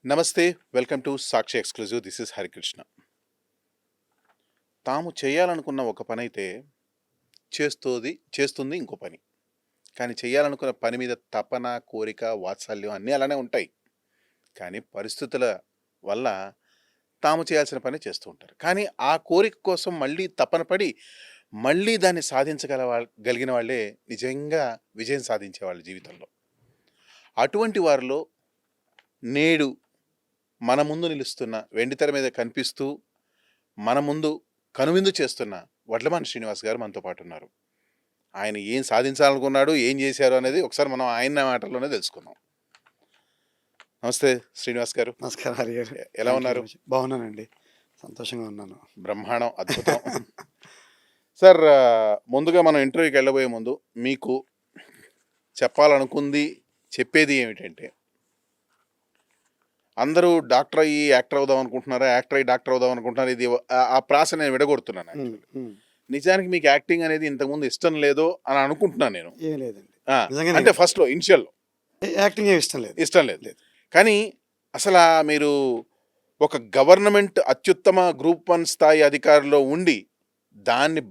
నమస్తే, welcome to Sakshi exclusive. This is Harikrishna. తాము చేయాలనుకున్న ఒక పని అయితే చేస్తుంది ఇంకో పని. కానీ చేయాలనుకున్న పని మీద తపన, కోరిక, వాత్సల్యం అన్నీ అలానే ఉంటాయి. కానీ పరిస్థితుల వల్ల తాము చేయాల్సిన పని చేస్తూ ఉంటారు. కానీ ఆ కోరిక కోసం మళ్ళీ తపన పడి మళ్ళీ దాన్ని గలిగిన వాళ్ళే నిజంగా విజయం సాధించే వాళ్ళ జీవితంలో. అటువంటి వారిలో నేడు మన ముందు నిలుస్తున్న, వెండితెర మీద కనిపిస్తూ మన ముందు కనువిందు చేస్తున్న వడ్లమాని శ్రీనివాస్ గారు మనతో పాటు ఉన్నారు. ఆయన ఏం సాధించాలనుకున్నాడు, ఏం చేశారు అనేది ఒకసారి మనం ఆయన మాటల్లోనే తెలుసుకుందాం. నమస్తే శ్రీనివాస్ గారు. నమస్కారం హరి గారు. ఎలా ఉన్నారు? బాగున్నానండి, సంతోషంగా ఉన్నాను. బ్రహ్మాండం, అద్భుతం. సార్, ముందుగా మనం ఇంటర్వ్యూకి వెళ్ళబోయే ముందు మీకు చెప్పేది ఏమిటంటే, అందరూ డాక్టర్ అయ్యి యాక్టర్ అవుదాం అనుకుంటున్నారా, యాక్టర్ అయ్యి డాక్టర్ అవుదాం అనుకుంటున్నారు. ఇది ఆ ప్రాస నేను విడగొడుతున్నాను. నిజానికి మీకు యాక్టింగ్ అనేది ఇంతకుముందు ఇష్టం లేదో అని అనుకుంటున్నాను నేను. ఏం లేదండి, అంటే ఫస్ట్లో ఇనిషియల్లో యాక్టింగ్ ఇష్టం లేదు. కానీ అసలు మీరు ఒక గవర్నమెంట్ అత్యుత్తమ గ్రూప్ 1 స్థాయి అధికారిలో ఉండి దాన్ని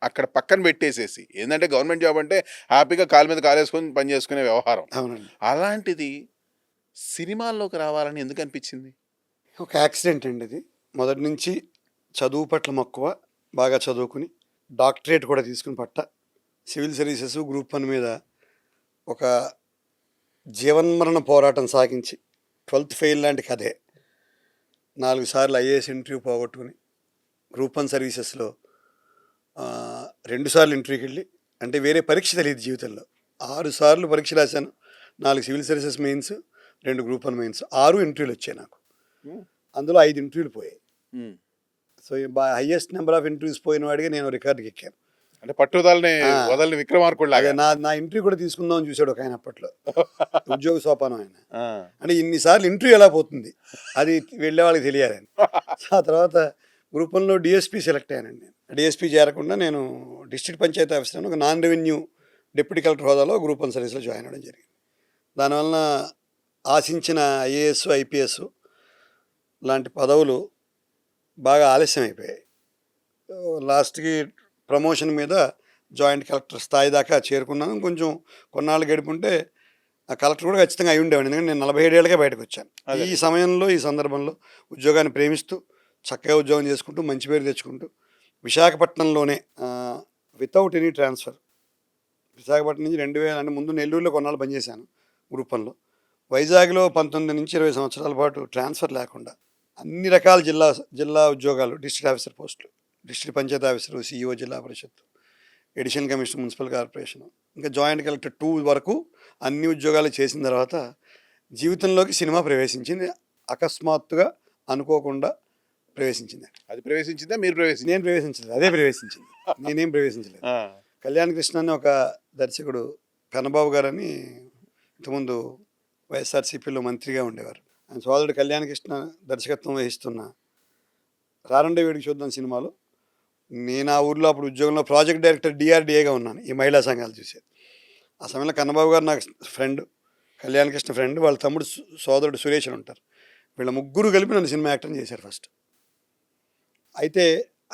అక్కడ పక్కన పెట్టేసేసి, ఏంటంటే గవర్నమెంట్ జాబ్ అంటే హ్యాపీగా కాలు మీద కాలేసుకొని పని చేసుకునే వ్యవహారం. అలాంటిది సినిమాల్లోకి రావాలని ఎందుకు అనిపించింది? ఒక యాక్సిడెంట్ అండి ఇది. మొదటి నుంచి చదువు పట్ల మక్కువ, బాగా చదువుకుని డాక్టరేట్ కూడా తీసుకుని పట్ట సివిల్ సర్వీసెస్ గ్రూప్ 1 మీద ఒక జీవన్మరణ పోరాటం సాగించి 12th ఫెయిల్ లాంటి కథే. 4 సార్లు ఐఏఎస్ ఇంటర్వ్యూ పోగొట్టుకుని గ్రూప్ 1 సర్వీసెస్లో 2 సార్లు ఇంటర్వ్యూకి వెళ్ళి, అంటే వేరే పరీక్ష తెలియదు జీవితంలో. 6 సార్లు పరీక్ష రాశాను. 4 civil services mains, 2 group 1 mains, 6 ఇంటర్వ్యూలు వచ్చాయి నాకు. అందులో 5 ఇంటర్వ్యూలు పోయాయి. So highest number of interviews పోయిన వాడిగా నేను రికార్డుకి ఎక్కాను. అంటే పట్టుదలని వదలని విక్రమార్కుడిలాగా. నా ఇంటర్వ్యూ కూడా తీసుకుందాం అని చూశాడు ఒక ఆయన అప్పట్లో, ఉద్యోగ సోపానం ఆయన. అంటే ఇన్నిసార్లు ఇంటర్వ్యూ ఎలా పోతుంది అది వెళ్ళే వాళ్ళకి తెలియాలని. ఆ తర్వాత గ్రూప్ 1లో డిఎస్పీ సెలెక్ట్ అయ్యానండి. డిఎస్పీ చేరకుండా నేను డిస్ట్రిక్ట్ పంచాయతీ ఆఫీసర్ అని ఒక నాన్ రెవెన్యూ డిప్యూటీ కలెక్టర్ హోదాలో గ్రూప్ 1 సర్వీస్లో జాయిన్ అవ్వడం జరిగింది. దానివలన ఆశించిన ఐఏఎస్, ఐపీఎస్ లాంటి పదవులు బాగా ఆలస్యం అయిపోయాయి. లాస్ట్కి ప్రమోషన్ మీద జాయింట్ కలెక్టర్ స్థాయి దాకా చేరుకున్నాను. కొంచెం కొన్నాళ్ళు గడుపుంటే ఆ కలెక్టర్ కూడా ఖచ్చితంగా అయి ఉండేవాడిని, ఎందుకంటే నేను 47 ఏళ్ళకే బయటకు వచ్చాను. ఈ సమయంలో, ఈ సందర్భంలో ఉద్యోగాన్ని ప్రేమిస్తూ చక్కగా ఉద్యోగం చేసుకుంటూ మంచి పేరు తెచ్చుకుంటూ విశాఖపట్నంలోనే వితౌట్ ఎనీ ట్రాన్స్ఫర్, విశాఖపట్నం నుంచి 2000 అంటే ముందు నెల్లూరులో కొన్నాళ్ళు పనిచేశాను గ్రూప్ 1లో. వైజాగ్లో 19 నుంచి 20 సంవత్సరాల పాటు ట్రాన్స్ఫర్ లేకుండా అన్ని రకాల జిల్లా ఉద్యోగాలు, డిస్ట్రిక్ట్ ఆఫీసర్ పోస్టులు, డిస్ట్రిక్ట్ పంచాయతీ ఆఫీసరు, సిఇఓ జిల్లా పరిషత్, ఎడిషనల్ కమిషనర్ మున్సిపల్ కార్పొరేషన్, ఇంకా జాయింట్ కలెక్టర్ 2 వరకు అన్ని ఉద్యోగాలు చేసిన తర్వాత జీవితంలోకి సినిమా ప్రవేశించింది. అకస్మాత్తుగా, అనుకోకుండా ప్రవేశించింది. అది ప్రవేశించిందా, మీరు ప్రవేశించింది? నేను ప్రవేశించలేదు, అదే ప్రవేశించింది. నేనేం ప్రవేశించలేదు. కళ్యాణ్ కృష్ణ అని ఒక దర్శకుడు, కన్నబాబు గారని ఇంతకుముందు వైఎస్ఆర్సీపీలో మంత్రిగా ఉండేవారు. ఆయన సోదరుడు కళ్యాణ్ కృష్ణ దర్శకత్వం వహిస్తున్న రారండే వేడికి చూద్దాం సినిమాలో నేను ఆ ఊర్లో అప్పుడు ఉద్యోగంలో ప్రాజెక్ట్ డైరెక్టర్ డిఆర్డిఏగా ఉన్నాను, ఈ మహిళా సంఘాలు చూసేది. ఆ సమయంలో కన్నబాబు గారు నాకు ఫ్రెండ్, కళ్యాణ్ కృష్ణ ఫ్రెండ్, వాళ్ళ తమ్ముడు సోదరుడు సురేష్ అని ఉంటారు. వీళ్ళ ముగ్గురు కలిపి నన్ను సినిమా యాక్టర్ చేశారు ఫస్ట్. అయితే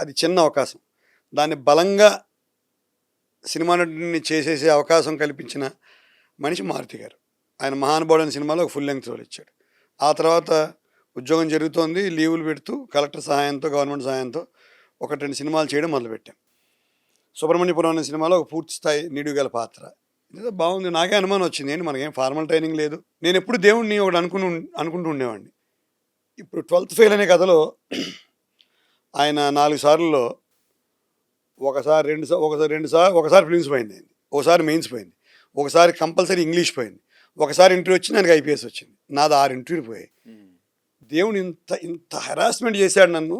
అది చిన్న అవకాశం, దాన్ని బలంగా సినిమా నటుడిని చేసేసే అవకాశం కల్పించిన మనిషి మారుతి గారు. ఆయన మహానుభావుడైన సినిమాలో ఒక ఫుల్ లెంగ్త్ రోల్ ఇచ్చాడు. ఆ తర్వాత ఉద్యోగం జరుగుతోంది, లీవులు పెడుతూ కలెక్టర్ సహాయంతో, గవర్నమెంట్ సహాయంతో 1-2 సినిమాలు చేయడం మొదలుపెట్టాం. సుబ్రహ్మణ్యపురం అనే సినిమాలో ఒక పూర్తి స్థాయి నిడుగల పాత్ర. ఇదేదో బాగుంది. నాకే అనుమానం వచ్చింది, ఏంటి మనకేం ఫార్మల్ ట్రైనింగ్ లేదు. నేను ఎప్పుడు దేవుడిని ఒకటి అనుకుంటూ ఉండేవాడిని. ఇప్పుడు 12th ఫెయిల్ అనే కథలో ఆయన 4 సార్లలో ఒకసారి ఫిలిమ్స్ పోయింది, ఒకసారి మెయిన్స్ పోయింది, ఒకసారి కంపల్సరీ ఇంగ్లీష్ పోయింది, ఒకసారి ఇంటర్వ్యూ వచ్చింది, ఆయనకి ఐపీఎస్ వచ్చింది. నాది 6 ఇంటర్వ్యూలు పోయాయి. దేవుడు ఇంత హెరాస్మెంట్ చేశాడు నన్ను.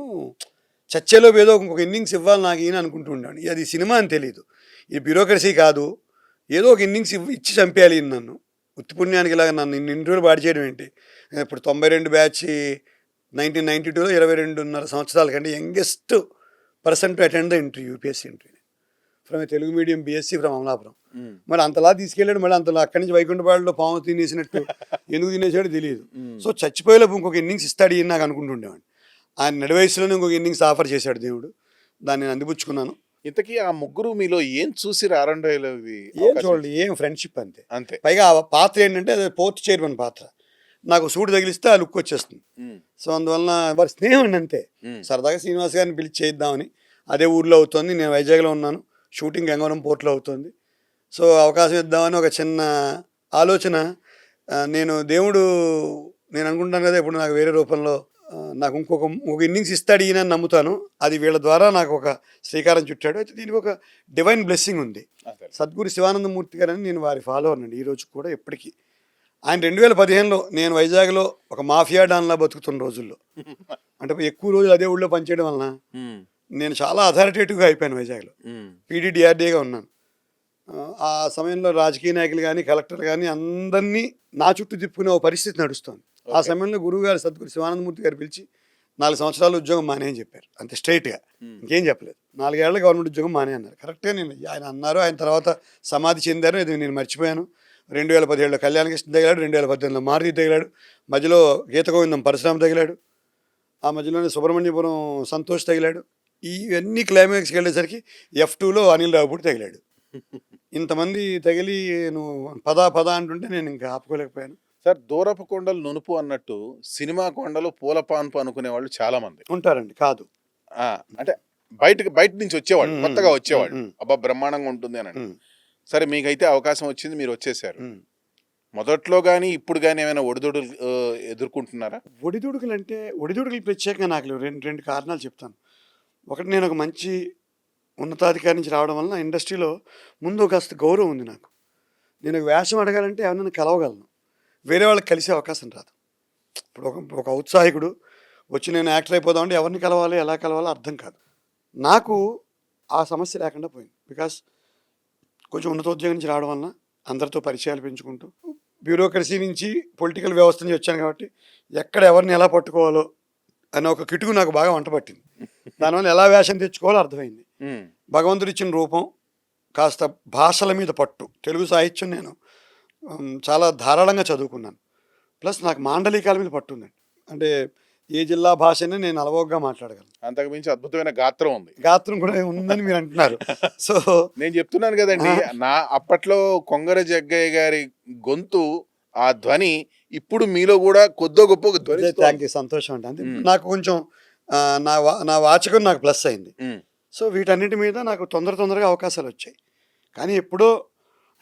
చచ్చేలో ఏదో ఒక ఇన్నింగ్స్ ఇవ్వాలి నాకు ఈయన అనుకుంటూ ఉండేవాడిని. అది సినిమా అని తెలీదు, ఇది బ్యూరోక్రసీ కాదు, ఏదో ఒక ఇన్నింగ్స్ ఇచ్చి చంపేయాలి నన్ను. ఉత్తిపుణ్యానికి ఇలాగ నన్ను ఇన్ని ఇంటర్వ్యూలు పాడు చేయడం ఏంటి. ఇప్పుడు 92 బ్యాచ్ 1992లో 22.5 సంవత్సరాల కంటే youngest person to attend the interview, UPSC interview. From Telugu medium BSc from Amalapuram. మరి అంతలా తీసుకెళ్ళాడు, మళ్ళీ అంతలా అక్కడి నుంచి వైకుంఠపాడులో పాము తినేసినట్టు ఎందుకు తినేసాడో తెలియదు. సో చచ్చిపోయేలోపు ఇంకొక ఇన్నింగ్స్ ఇస్తాడు ఈయన నాకు అనుకుంటుండేవాడిని. ఆయన నడి వయసులోనే ఇంకొక ఇన్నింగ్స్ ఆఫర్ చేశాడు దేవుడు, దాన్ని నేను అందిపుచ్చుకున్నాను. ఇంతకీ ఆ ముగ్గురు మీలో ఏం చూసి రారండోలో ఏం చూడండి, ఏం ఫ్రెండ్షిప్ అంతే. అంతే. పైగా ఆ పాత్ర ఏంటంటే అది పోర్ట్ చైర్మన్ పాత్ర, నాకు సూట్ తగిలిస్తే ఆ లుక్ వచ్చేస్తుంది. సో అందువలన వారి స్నేహం అండి అంతే. సరదాగా శ్రీనివాస్ గారిని పిలిచి చేద్దామని, అదే ఊర్లో అవుతుంది, నేను వైజాగ్లో ఉన్నాను, షూటింగ్ గంగవరం పోర్ట్లో అవుతుంది. సో అవకాశం ఇద్దామని ఒక చిన్న ఆలోచన. నేను దేవుడు, నేను అనుకుంటాను కదా ఇప్పుడు నాకు వేరే రూపంలో నాకు ఇంకొక ఇన్నింగ్స్ ఇస్తాడు ఈయన నమ్ముతాను. అది వీళ్ళ ద్వారా నాకు ఒక శ్రీకారం చుట్టాడు. అయితే దీనికి ఒక డివైన్ బ్లెస్సింగ్ ఉంది. సద్గురు శివానందమూర్తి గారని నేను వారి ఫాలోవర్ అండి ఈ రోజు కూడా ఎప్పటికీ. ఆయన 2015లో నేను వైజాగ్లో ఒక మాఫియా డాన్లా బతుకుతున్న రోజుల్లో, అంటే ఎక్కువ రోజులు అదే ఊళ్ళో పనిచేయడం వలన నేను చాలా అథారిటేటివ్గా అయిపోయాను వైజాగ్లో. పీడీడీఆర్డీగా ఉన్నాను. ఆ సమయంలో రాజకీయ నాయకులు కానీ కలెక్టర్ కానీ అందరినీ నా చుట్టూ తిప్పుకునే ఒక పరిస్థితి నడుస్తుంది. ఆ సమయంలో గురువు గారు సద్గురు శివానందమూర్తి గారు పిలిచి 4 సంవత్సరాలు ఉద్యోగం మానే అని చెప్పారు. అంతే స్ట్రైట్గా, ఇంకేం చెప్పలేదు. 4 ఏళ్ల గవర్నమెంట్ ఉద్యోగం మానే అన్నారు. కరెక్ట్గా నేను ఆయన అన్నారు. ఆయన తర్వాత సమాధి చెందారు, ఇది నేను మర్చిపోయాను. 2017లో కళ్యాణకృష్ణ తగిలాడు, 2018లో మారుతి తగిలాడు, మధ్యలో గీత గోవిందం పరశురామ తగిలాడు, ఆ మధ్యలోనే సుబ్రహ్మణ్యపురం సంతోష్ తగిలాడు. ఇవన్నీ క్లైమాక్స్కి వెళ్ళేసరికి F2లో అనిల్ రావుపూడి తగిలాడు. ఇంతమంది తగిలి నువ్వు పద అంటుంటే నేను ఇంకా ఆపుకోలేకపోయాను. సార్, దూరపు కొండలు నునుపు అన్నట్టు సినిమా కొండలు పూల పాన్పు అనుకునే వాళ్ళు చాలా మంది ఉంటారండి. కాదు, అంటే బయట నుంచి వచ్చేవాళ్ళు, కొత్తగా వచ్చేవాళ్ళు, అబ్బా బ్రహ్మాండంగా ఉంటుంది అని. సరే, మీకైతే అవకాశం వచ్చింది, మీరు వచ్చేసారు. మొదట్లో కానీ ఇప్పుడు కానీ ఏమైనా ఒడిదుడులు ఎదుర్కొంటున్నారా? ఒడిదుడుకులు ప్రత్యేకంగా నాకు రెండు కారణాలు చెప్తాను. ఒకటి, నేను ఒక మంచి ఉన్నతాధికారి నుంచి రావడం వలన ఇండస్ట్రీలో ముందు కాస్త గౌరవం ఉంది నాకు. నేను ఒక వేషం అడగాలంటే ఎవరైనా కలవగలను, వేరే వాళ్ళకి కలిసే అవకాశం రాదు. ఇప్పుడు ఒక ఔత్సాహికుడు వచ్చి నేను యాక్టర్ అయిపోదామంటే ఎవరిని కలవాలి, ఎలా కలవాలో అర్థం కాదు. నాకు ఆ సమస్య లేకుండా పోయింది. బికాస్ కొంచెం ఉన్నతోద్యోగం నుంచి రావడం వలన అందరితో పరిచయాలు పెంచుకుంటూ, బ్యూరోక్రసీ నుంచి పొలిటికల్ వ్యవస్థ నుంచి వచ్చాను కాబట్టి ఎక్కడ ఎవరిని ఎలా పట్టుకోవాలో అనే ఒక కిటుకు నాకు బాగా వంట పట్టింది. దానివల్ల ఎలా వేషం తెచ్చుకోవాలో అర్థమైంది. భగవంతుడు ఇచ్చిన రూపం, కాస్త భాషల మీద పట్టు, తెలుగు సాహిత్యం నేను చాలా ధారాళంగా చదువుకున్నాను. ప్లస్ నాకు మాండలికాల మీద పట్టు ఉందండి. అంటే ఏ జిల్లా భాషని నేను అలవోగ్గా మాట్లాడగలను. అంతకుమించి అద్భుతమైన గాత్రం ఉంది. గాత్రం కూడా ఉందని మీరు అంటున్నారు. సో నేను చెప్తున్నాను కదండి, నా అప్పట్లో కొంగర జగ్గయ్య గారి గొంతు, ఆ ధ్వని ఇప్పుడు మీలో కూడా కొద్దో గొప్ప ధ్వని. థ్యాంక్ యూ, సంతోషం అండి. అంటే నాకు కొంచెం నా వాచకం నాకు ప్లస్ అయింది. సో వీటన్నిటి మీద నాకు తొందరగా అవకాశాలు వచ్చాయి. కానీ ఎప్పుడో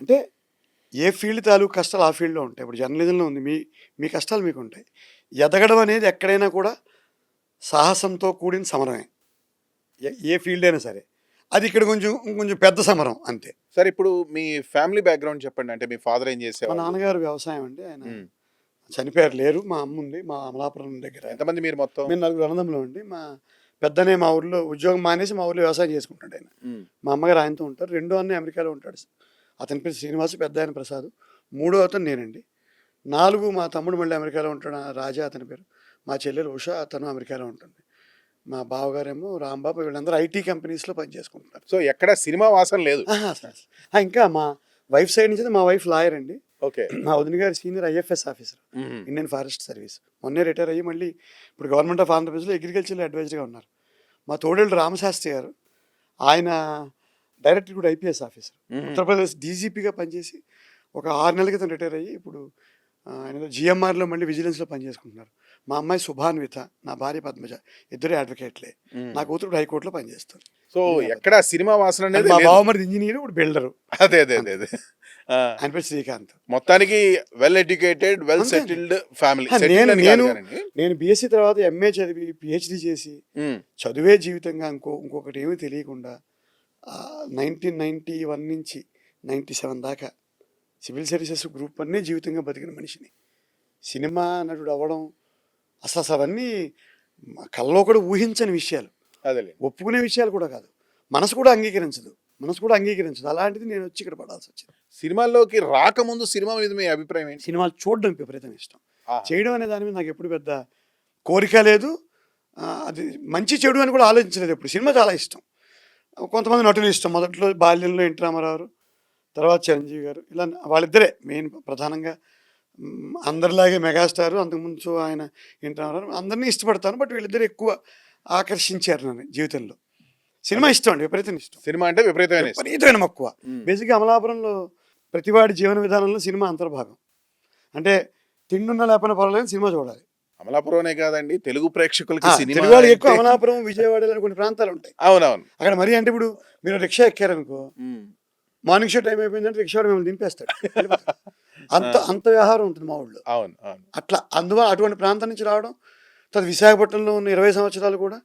అంటే ఏ ఫీల్డ్ తాలూకు కష్టాలు ఆ ఫీల్డ్లో ఉంటాయి. ఇప్పుడు జర్నలిజంలో ఉంది, మీ కష్టాలు మీకు ఉంటాయి. ఎదగడం అనేది ఎక్కడైనా కూడా సాహసంతో కూడిన సమరమే, ఏ ఫీల్డ్ అయినా సరే. అది ఇక్కడ కొంచెం పెద్ద సమరం అంతే. సరే, ఇప్పుడు మీ ఫ్యామిలీ బ్యాక్గ్రౌండ్ చెప్పండి. అంటే మీ ఫాదర్ ఏం చేసేవారు? మా నాన్నగారు వ్యవసాయం అండి, ఆయన చనిపోయారు, లేరు. మా అమ్మ ఉంది, మా అమలాపురం దగ్గర. ఎంతమంది మీరు మొత్తం? మేము 4 అన్నదమ్ములు అండి. మా పెద్దనే మా ఊర్లో ఉద్యోగం మానేసి మా ఊర్లో వ్యవసాయం చేసుకుంటాడు ఆయన. మా అమ్మగారు ఆయనతో ఉంటారు. 2వ అన్నయ్య అమెరికాలో ఉంటాడు, అతని పేరు శ్రీనివాసు, పెద్ద ఆయన ప్రసాద్. 3వ అతను నేనండి. 4 మా తమ్ముడు మళ్ళీ అమెరికాలో ఉంటాడు, రాజా అతని పేరు. మా చెల్లెలు ఉషా, అతను అమెరికాలో ఉంటుంది. మా బావగారేమో రాంబాబు. వీళ్ళందరూ ఐటీ కంపెనీస్లో పనిచేసుకుంటున్నారు. సో ఎక్కడ సినిమా వాసన లేదు. ఇంకా మా వైఫ్ సైడ్ నుంచి మా వైఫ్ లాయర్ అండి. ఓకే. మా వదిన గారు senior IFS officer, Indian forest service. మొన్నే రిటైర్ అయ్యి మళ్ళీ ఇప్పుడు గవర్నమెంట్ ఆఫ్ ఆంధ్రప్రదేశ్లో అగ్రికల్చర్ అడ్వైజర్గా ఉన్నారు. మా తోడేళ్ళు రామశాస్త్రి గారు, ఆయన డైరెక్టర్ కూడా IPS ఆఫీసర్, ఉత్తరప్రదేశ్ DGPగా పనిచేసి ఒక 6 నెలల క్రితం రిటైర్ అయ్యి ఇప్పుడు ఆయన GMRలో మళ్ళీ విజిలెన్స్లో పనిచేసుకుంటున్నారు. మా అమ్మాయి శుభాన్విత, నా భార్య పద్మజ, ఇద్దరు అడ్వకేట్లే. నా కూతురు హైకోర్టులో పనిచేస్తారు. సో ఎక్కడ సినిమా వాసన అనేది. మా బావమరిది ఇంజనీర్, ఇప్పుడు బిల్డరు. అదే ఆయన పేరు శ్రీకాంత్. మొత్తానికి well educated, well settled family. నేను BSc తర్వాత MA చదివి PhD చేసి చదువే జీవితంగా ఇంకొకటి ఏమీ తెలియకుండా 1991 నుంచి 97 దాకా సివిల్ సర్వీసెస్ గ్రూప్ అన్నీ జీవితంగా బతికిన మనిషిని. సినిమా నటుడు అవ్వడం అసలు అవన్నీ కల్లో కూడా ఊహించని విషయాలు, ఒప్పుకునే విషయాలు కూడా కాదు. మనసు కూడా అంగీకరించదు. అలాంటిది నేను వచ్చి ఇక్కడ పడాల్సి వచ్చింది. సినిమాల్లోకి రాకముందు సినిమా మీద మీ అభిప్రాయం ఏంటి? సినిమాలు చూడడం విపరీతం ఇష్టం. చేయడం అనే దాని మీద నాకు ఎప్పుడు పెద్ద కోరిక లేదు. అది మంచి చెడు అని కూడా ఆలోచించలేదు ఎప్పుడు. సినిమా చాలా ఇష్టం. కొంతమంది నటులు ఇష్టం. మొదట్లో బాల్యంలో ఎన్టీ రామారావు, తర్వాత చిరంజీవి గారు, ఇలా వాళ్ళిద్దరే మెయిన్ ప్రధానంగా. అందరిలాగే మెగాస్టార్, అంతకుముందు ఆయన ఎన్టీ రామారావు, అందరినీ ఇష్టపడతాను. బట్ వీళ్ళిద్దరు ఎక్కువ ఆకర్షించారు నన్ను జీవితంలో. సినిమా ఇష్టం అండి, విపరీతం ఇష్టం, సినిమా అంటే విపరీతమైన ఇష్టం. విపరీతమైన మక్కువ. ఉమ్. బేసిక్గా అమలాపురంలో ప్రతివాడి జీవన విధానంలో సినిమా అంతర్భాగం. అంటే తిండున్నా లేకపోయినా పర్వాలేదు, సినిమా చూడాలి. అమలాపురమే కాదండి, తెలుగు ప్రేక్షకులకి సినిమా తెలుగు వాళ్ళు ఎక్కువ అంటే- అమలాపురం, విజయవాడ ఇలాంటి కొన్ని ప్రాంతాలు ఉంటాయి. అవునవును. అక్కడ మరీ అంటే ఇప్పుడు మీరు రిక్షా ఎక్కారనుకో, ఉమ్. మార్నింగ్ షో టైం అయిపోయిందంటే రిక్షా మిమ్మల్ని దింపేస్తాడు. వెళ్ళిపోతాడు. అంత వ్యవహారం ఉంటుంది మా ఊళ్ళో. అవును అవును. అట్లా అందువల్ల అటువంటి ప్రాంతం నుంచి రావడం, తర్వాత విశాఖపట్నంలో ఉన్న 20 సంవత్సరాలు కూడా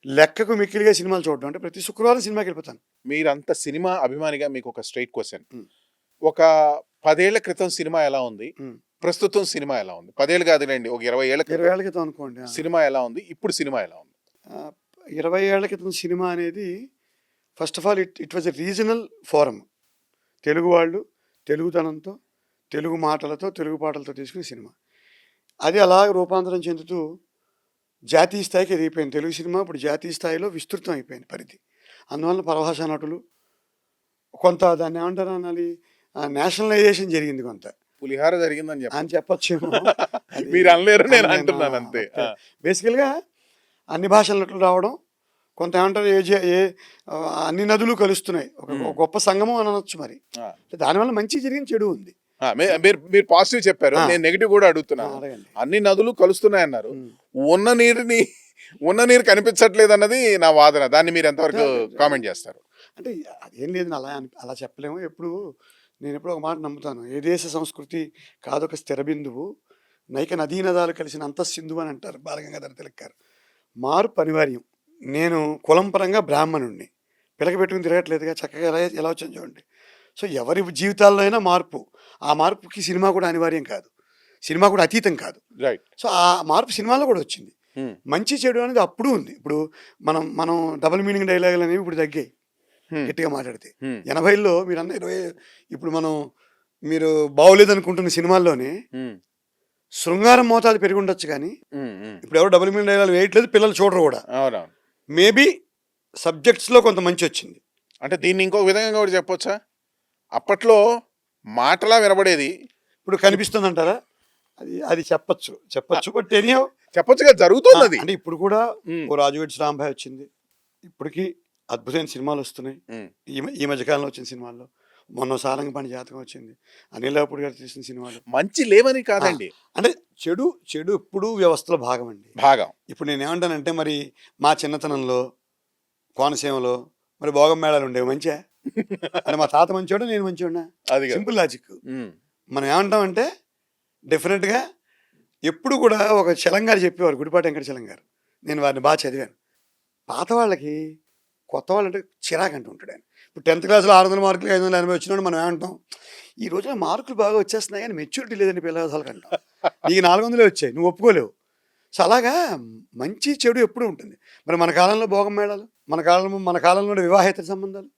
లెక్కకు మిక్కిలిగా సినిమాలు చూడడం. అంటే ప్రతి శుక్రవారం సినిమాకి వెళ్ళిపోతాను. మీరంత సినిమా అభిమానిగా మీకు ఒక స్ట్రైట్ క్వశ్చన్. ఉమ్. ఒక 10 ఏళ్ల క్రితం సినిమా ఎలా ఉంది, ఉమ్. ప్రస్తుతం సినిమా ఎలా ఉంది? 10 ఏళ్ళు కాదులేండి, ఒక 20 ఏళ్ల 20 క్రితం ఏళ్ల క్రితం అనుకోండి. సినిమా ఎలా ఉంది, ఇప్పుడు సినిమా ఎలా ఉంది? 20 ఏళ్ల క్రితం సినిమా అనేది first of all it was a regional forum. Telugu వాళ్ళు తెలుగుతనంతో, తెలుగు మాటలతో, తెలుగు పాటలతో తీసుకునే సినిమా. అది అలా రూపాంతరం చెందుతూ జాతీయ స్థాయికి ఎదిగిపోయింది. తెలుగు సినిమా ఇప్పుడు జాతీయ స్థాయిలో విస్తృతం అయిపోయింది పరిధి. అందువల్ల పరభాషా నటులు కొంత దాన్ని ఏమంటారు అనాలి, నేషనలైజేషన్ జరిగింది కొంత పులిహార జరిగిందని చెప్పి అని చెప్పొచ్చేమో. అది మీరు అనలేరు, నేను అనలేను. అంటున్నాను అంతే. బేసికల్గా అన్ని భాషల నటులు రావడం, కొంత ఏమంటారు అన్ని నదులు కలుస్తున్నాయి, ఒక గొప్ప సంగమం అని అనొచ్చు. మరి ఆ. దానివల్ల మంచి జరిగింది, చెడు ఉంది. మీరు పాజిటివ్ చెప్పారు, ఆ. నేను నెగిటివ్ కూడా అడుగుతున్నాను. అడగండి. అన్ని నదులు కలుస్తున్నాయన్నారు, ఉమ్. ఉన్న నీరు కనిపించట్లేదు అన్నది నా వాదన. దాన్ని మీరు ఎంతవరకు కామెంట్ చేస్తారు? అంటే అదేం లేదు, అలా చెప్పలేము. నేను ఎప్పుడు ఒక మాట నమ్ముతాను, ఏ దేశ సంస్కృతి కాదొక స్థిర బిందువు, నైక నదీ నదాలు కలిసిన అంతఃసింధువు అని అంటారు బాలగంగాధర తిలక్ గారు. మార్పు అనివార్యం. నేను కులం పరంగా బ్రాహ్మణుణ్ణి, పిలక పెట్టుకుని తిరగట్లేదుగా, చక్కగా ఎలా వచ్చాను చూడండి. సో ఎవరి జీవితాల్లో అయినా మార్పు, ఆ మార్పుకి సినిమా కూడా అనివార్యం కాదు, సినిమా కూడా అతీతం కాదు. రైట్. సో ఆ మార్పు సినిమాలో కూడా వచ్చింది. మంచి చెడు అనేది అప్పుడు ఉంది. ఇప్పుడు మనం డబుల్ మీనింగ్ డైలాగులు అనేవి ఇప్పుడు తగ్గాయి గట్టిగా మాట్లాడితే. 80ల్లో మీరు అన్న 20, ఇప్పుడు మీరు బాగోలేదు అనుకుంటున్న సినిమాల్లోనే శృంగారం మోతాదు పెరిగి ఉండొచ్చు, కానీ ఇప్పుడు ఎవరు డబుల్ మీనింగ్ డైలాగులు వేయట్లేదు, పిల్లలు చూడరు కూడా. అవునవును. మేబీ సబ్జెక్ట్స్లో కొంత మంచి వచ్చింది. అంటే దీన్ని ఇంకో విధంగా కూడా చెప్పొచ్చా, అప్పట్లో మాటలా వినబడేది, ఇప్పుడు కనిపిస్తుంది అంటారా? అది చెప్పచ్చు. బట్ ఎనీహౌ చెప్పొచ్చుగా, జరుగుతుంది అది. అంటే ఇప్పుడు కూడా ఉమ్. ఓ రాజుగడ్డి రాంబాయ్ వచ్చింది, ఇప్పటికీ అద్భుతమైన సినిమాలు వస్తున్నాయి. ఉమ్. ఈ మధ్యకాలంలో వచ్చిన సినిమాల్లో మొన్న సారంగపాణి జాతకం వచ్చింది, అనిల్ రావుపూడి గారు తీసిన సినిమాలు. మంచి లేవని కాదండి, అంటే చెడు ఎప్పుడు వ్యవస్థలో భాగం అండి. భాగం. ఇప్పుడు నేను ఏమంటానంటే, మరి మా చిన్నతనంలో కోనసీమలో మరి భోగం మేళాలు ఉండేవి, మంచిగా అంటే మా తాత మంచోడా, నేను మంచోడా? అది కాదు. Simple logic. ఉమ్. మనం ఏమంటామంటే డెఫినెట్గా ఎప్పుడు కూడా ఒక చలంగారు చెప్పేవారు, గుడిపాటి వెంకట చలంగారు, నేను వారిని బాగా చదివాను. పాత వాళ్ళకి కొత్త వాళ్ళంటే చిరాకు అంటూ ఉంటాడు ఆయన. ఇప్పుడు 10th క్లాస్లో 600 మార్కులు 580 వచ్చినాడు, మనం ఏమంటాం, ఈ రోజున మార్కులు బాగా వచ్చేస్తున్నాయి కానీ మెచ్యూరిటీ లేదండి పిల్లలకి అంటాం. నీకు 400 వచ్చాయి, నువ్వు ఒప్పుకోలేవు. సో అలాగా మంచి చెడు ఎప్పుడు ఉంటుంది. మరి మన కాలంలో భోగం మేళాలు, మన కాలంలో వివాహేతర సంబంధాలు,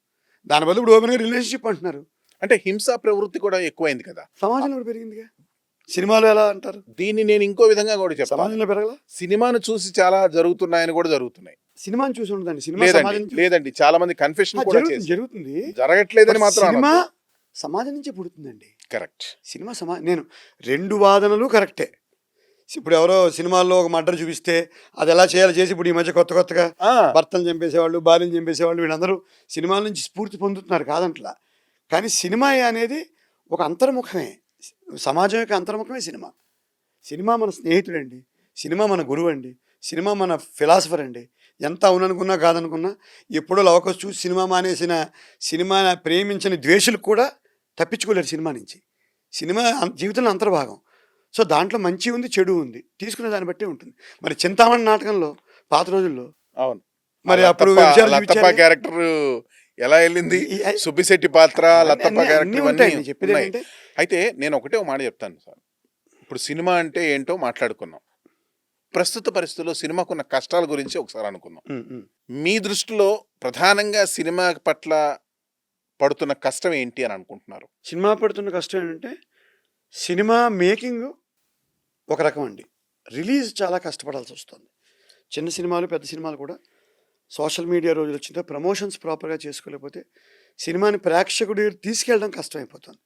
దాని బదులు ఇప్పుడు ఓపెన్గా రిలేషన్షిప్ అంటున్నారు. అంటే హింసా ప్రవృత్తి కూడా ఎక్కువైంది కదా సమాజంలో కూడా పెరిగిందిగా. సినిమాలు ఎలా అంటారు, దీన్ని నేను ఇంకో విధంగా కూడా చెప్తాను. సమాజంలో పెరగల. సినిమాను చూసి చాలా జరుగుతున్నాయని కూడా జరుగుతున్నాయి. సినిమాని చూసి ఉండదండి, సినిమా సమాజం నుంచి లేదండి, చాలా మంది కన్ఫెషన్ కూడా చేసి జరుగుతుంది. జరగట్లేదని మాత్రం సినిమా సమాజం నుంచే పుడుతుందండి. కరెక్ట్. సినిమా నేను 2 వాదనలు కరెక్టే. ఇప్పుడు ఎవరో సినిమాల్లో ఒక మర్డర్ చూపిస్తే అది ఎలా చేయాలి చేసి, ఇప్పుడు ఈ మధ్య కొత్తగా భర్తలు చంపేసేవాళ్ళు, భార్యను చంపేసేవాళ్ళు, వీళ్ళందరూ సినిమాల నుంచి స్ఫూర్తి పొందుతున్నారు, కాదంట్లా. కానీ సినిమా అనేది ఒక అంతర్ముఖమే, సమాజం యొక్క అంతర్ముఖమే సినిమా. సినిమా మన స్నేహితుడండి, సినిమా మన గురువు అండి, సినిమా మన ఫిలాసఫర్ అండి. ఎంత అవుననుకున్నా కాదనుకున్నా ఎప్పుడో లవకస్ చూసి సినిమా ప్రేమించని ద్వేషులకు కూడా తప్పించుకోలేరు సినిమా నుంచి. సినిమా జీవితంలో అంతర్భాగం. సో దాంట్లో మంచి ఉంది, చెడు ఉంది, తీసుకునే దాన్ని బట్టే ఉంటుంది. మరి చింతామణి నాటకంలో పాత రోజుల్లో అవును, మరి అప్పుడు లత్తప్ప క్యారెక్టర్ ఎలా వెళ్ళింది, సుబ్బిశెట్టి పాత్ర, లత్తప్ప క్యారెక్టర్ చెప్పేది ఏంటంటే, అయితే నేను ఒకటే మాట చెప్తాను సార్. ఇప్పుడు సినిమా అంటే ఏంటో మాట్లాడుకున్నాం, ప్రస్తుత పరిస్థితుల్లో సినిమాకున్న కష్టాల గురించి ఒకసారి అనుకుందాం. మీ దృష్టిలో ప్రధానంగా సినిమా పట్ల పడుతున్న కష్టం ఏంటి అని అనుకుంటున్నారు? సినిమా పడుతున్న కష్టం ఏంటంటే, సినిమా మేకింగ్ ఒక రకం అండి, రిలీజ్ చాలా కష్టపడాల్సి వస్తుంది. చిన్న సినిమాలు పెద్ద సినిమాలు కూడా సోషల్ మీడియా రోజులు వచ్చిన ప్రమోషన్స్ ప్రాపర్గా చేసుకోలేకపోతే సినిమాని ప్రేక్షకుడి దగ్గరికి తీసుకెళ్ళడం కష్టమైపోతుంది.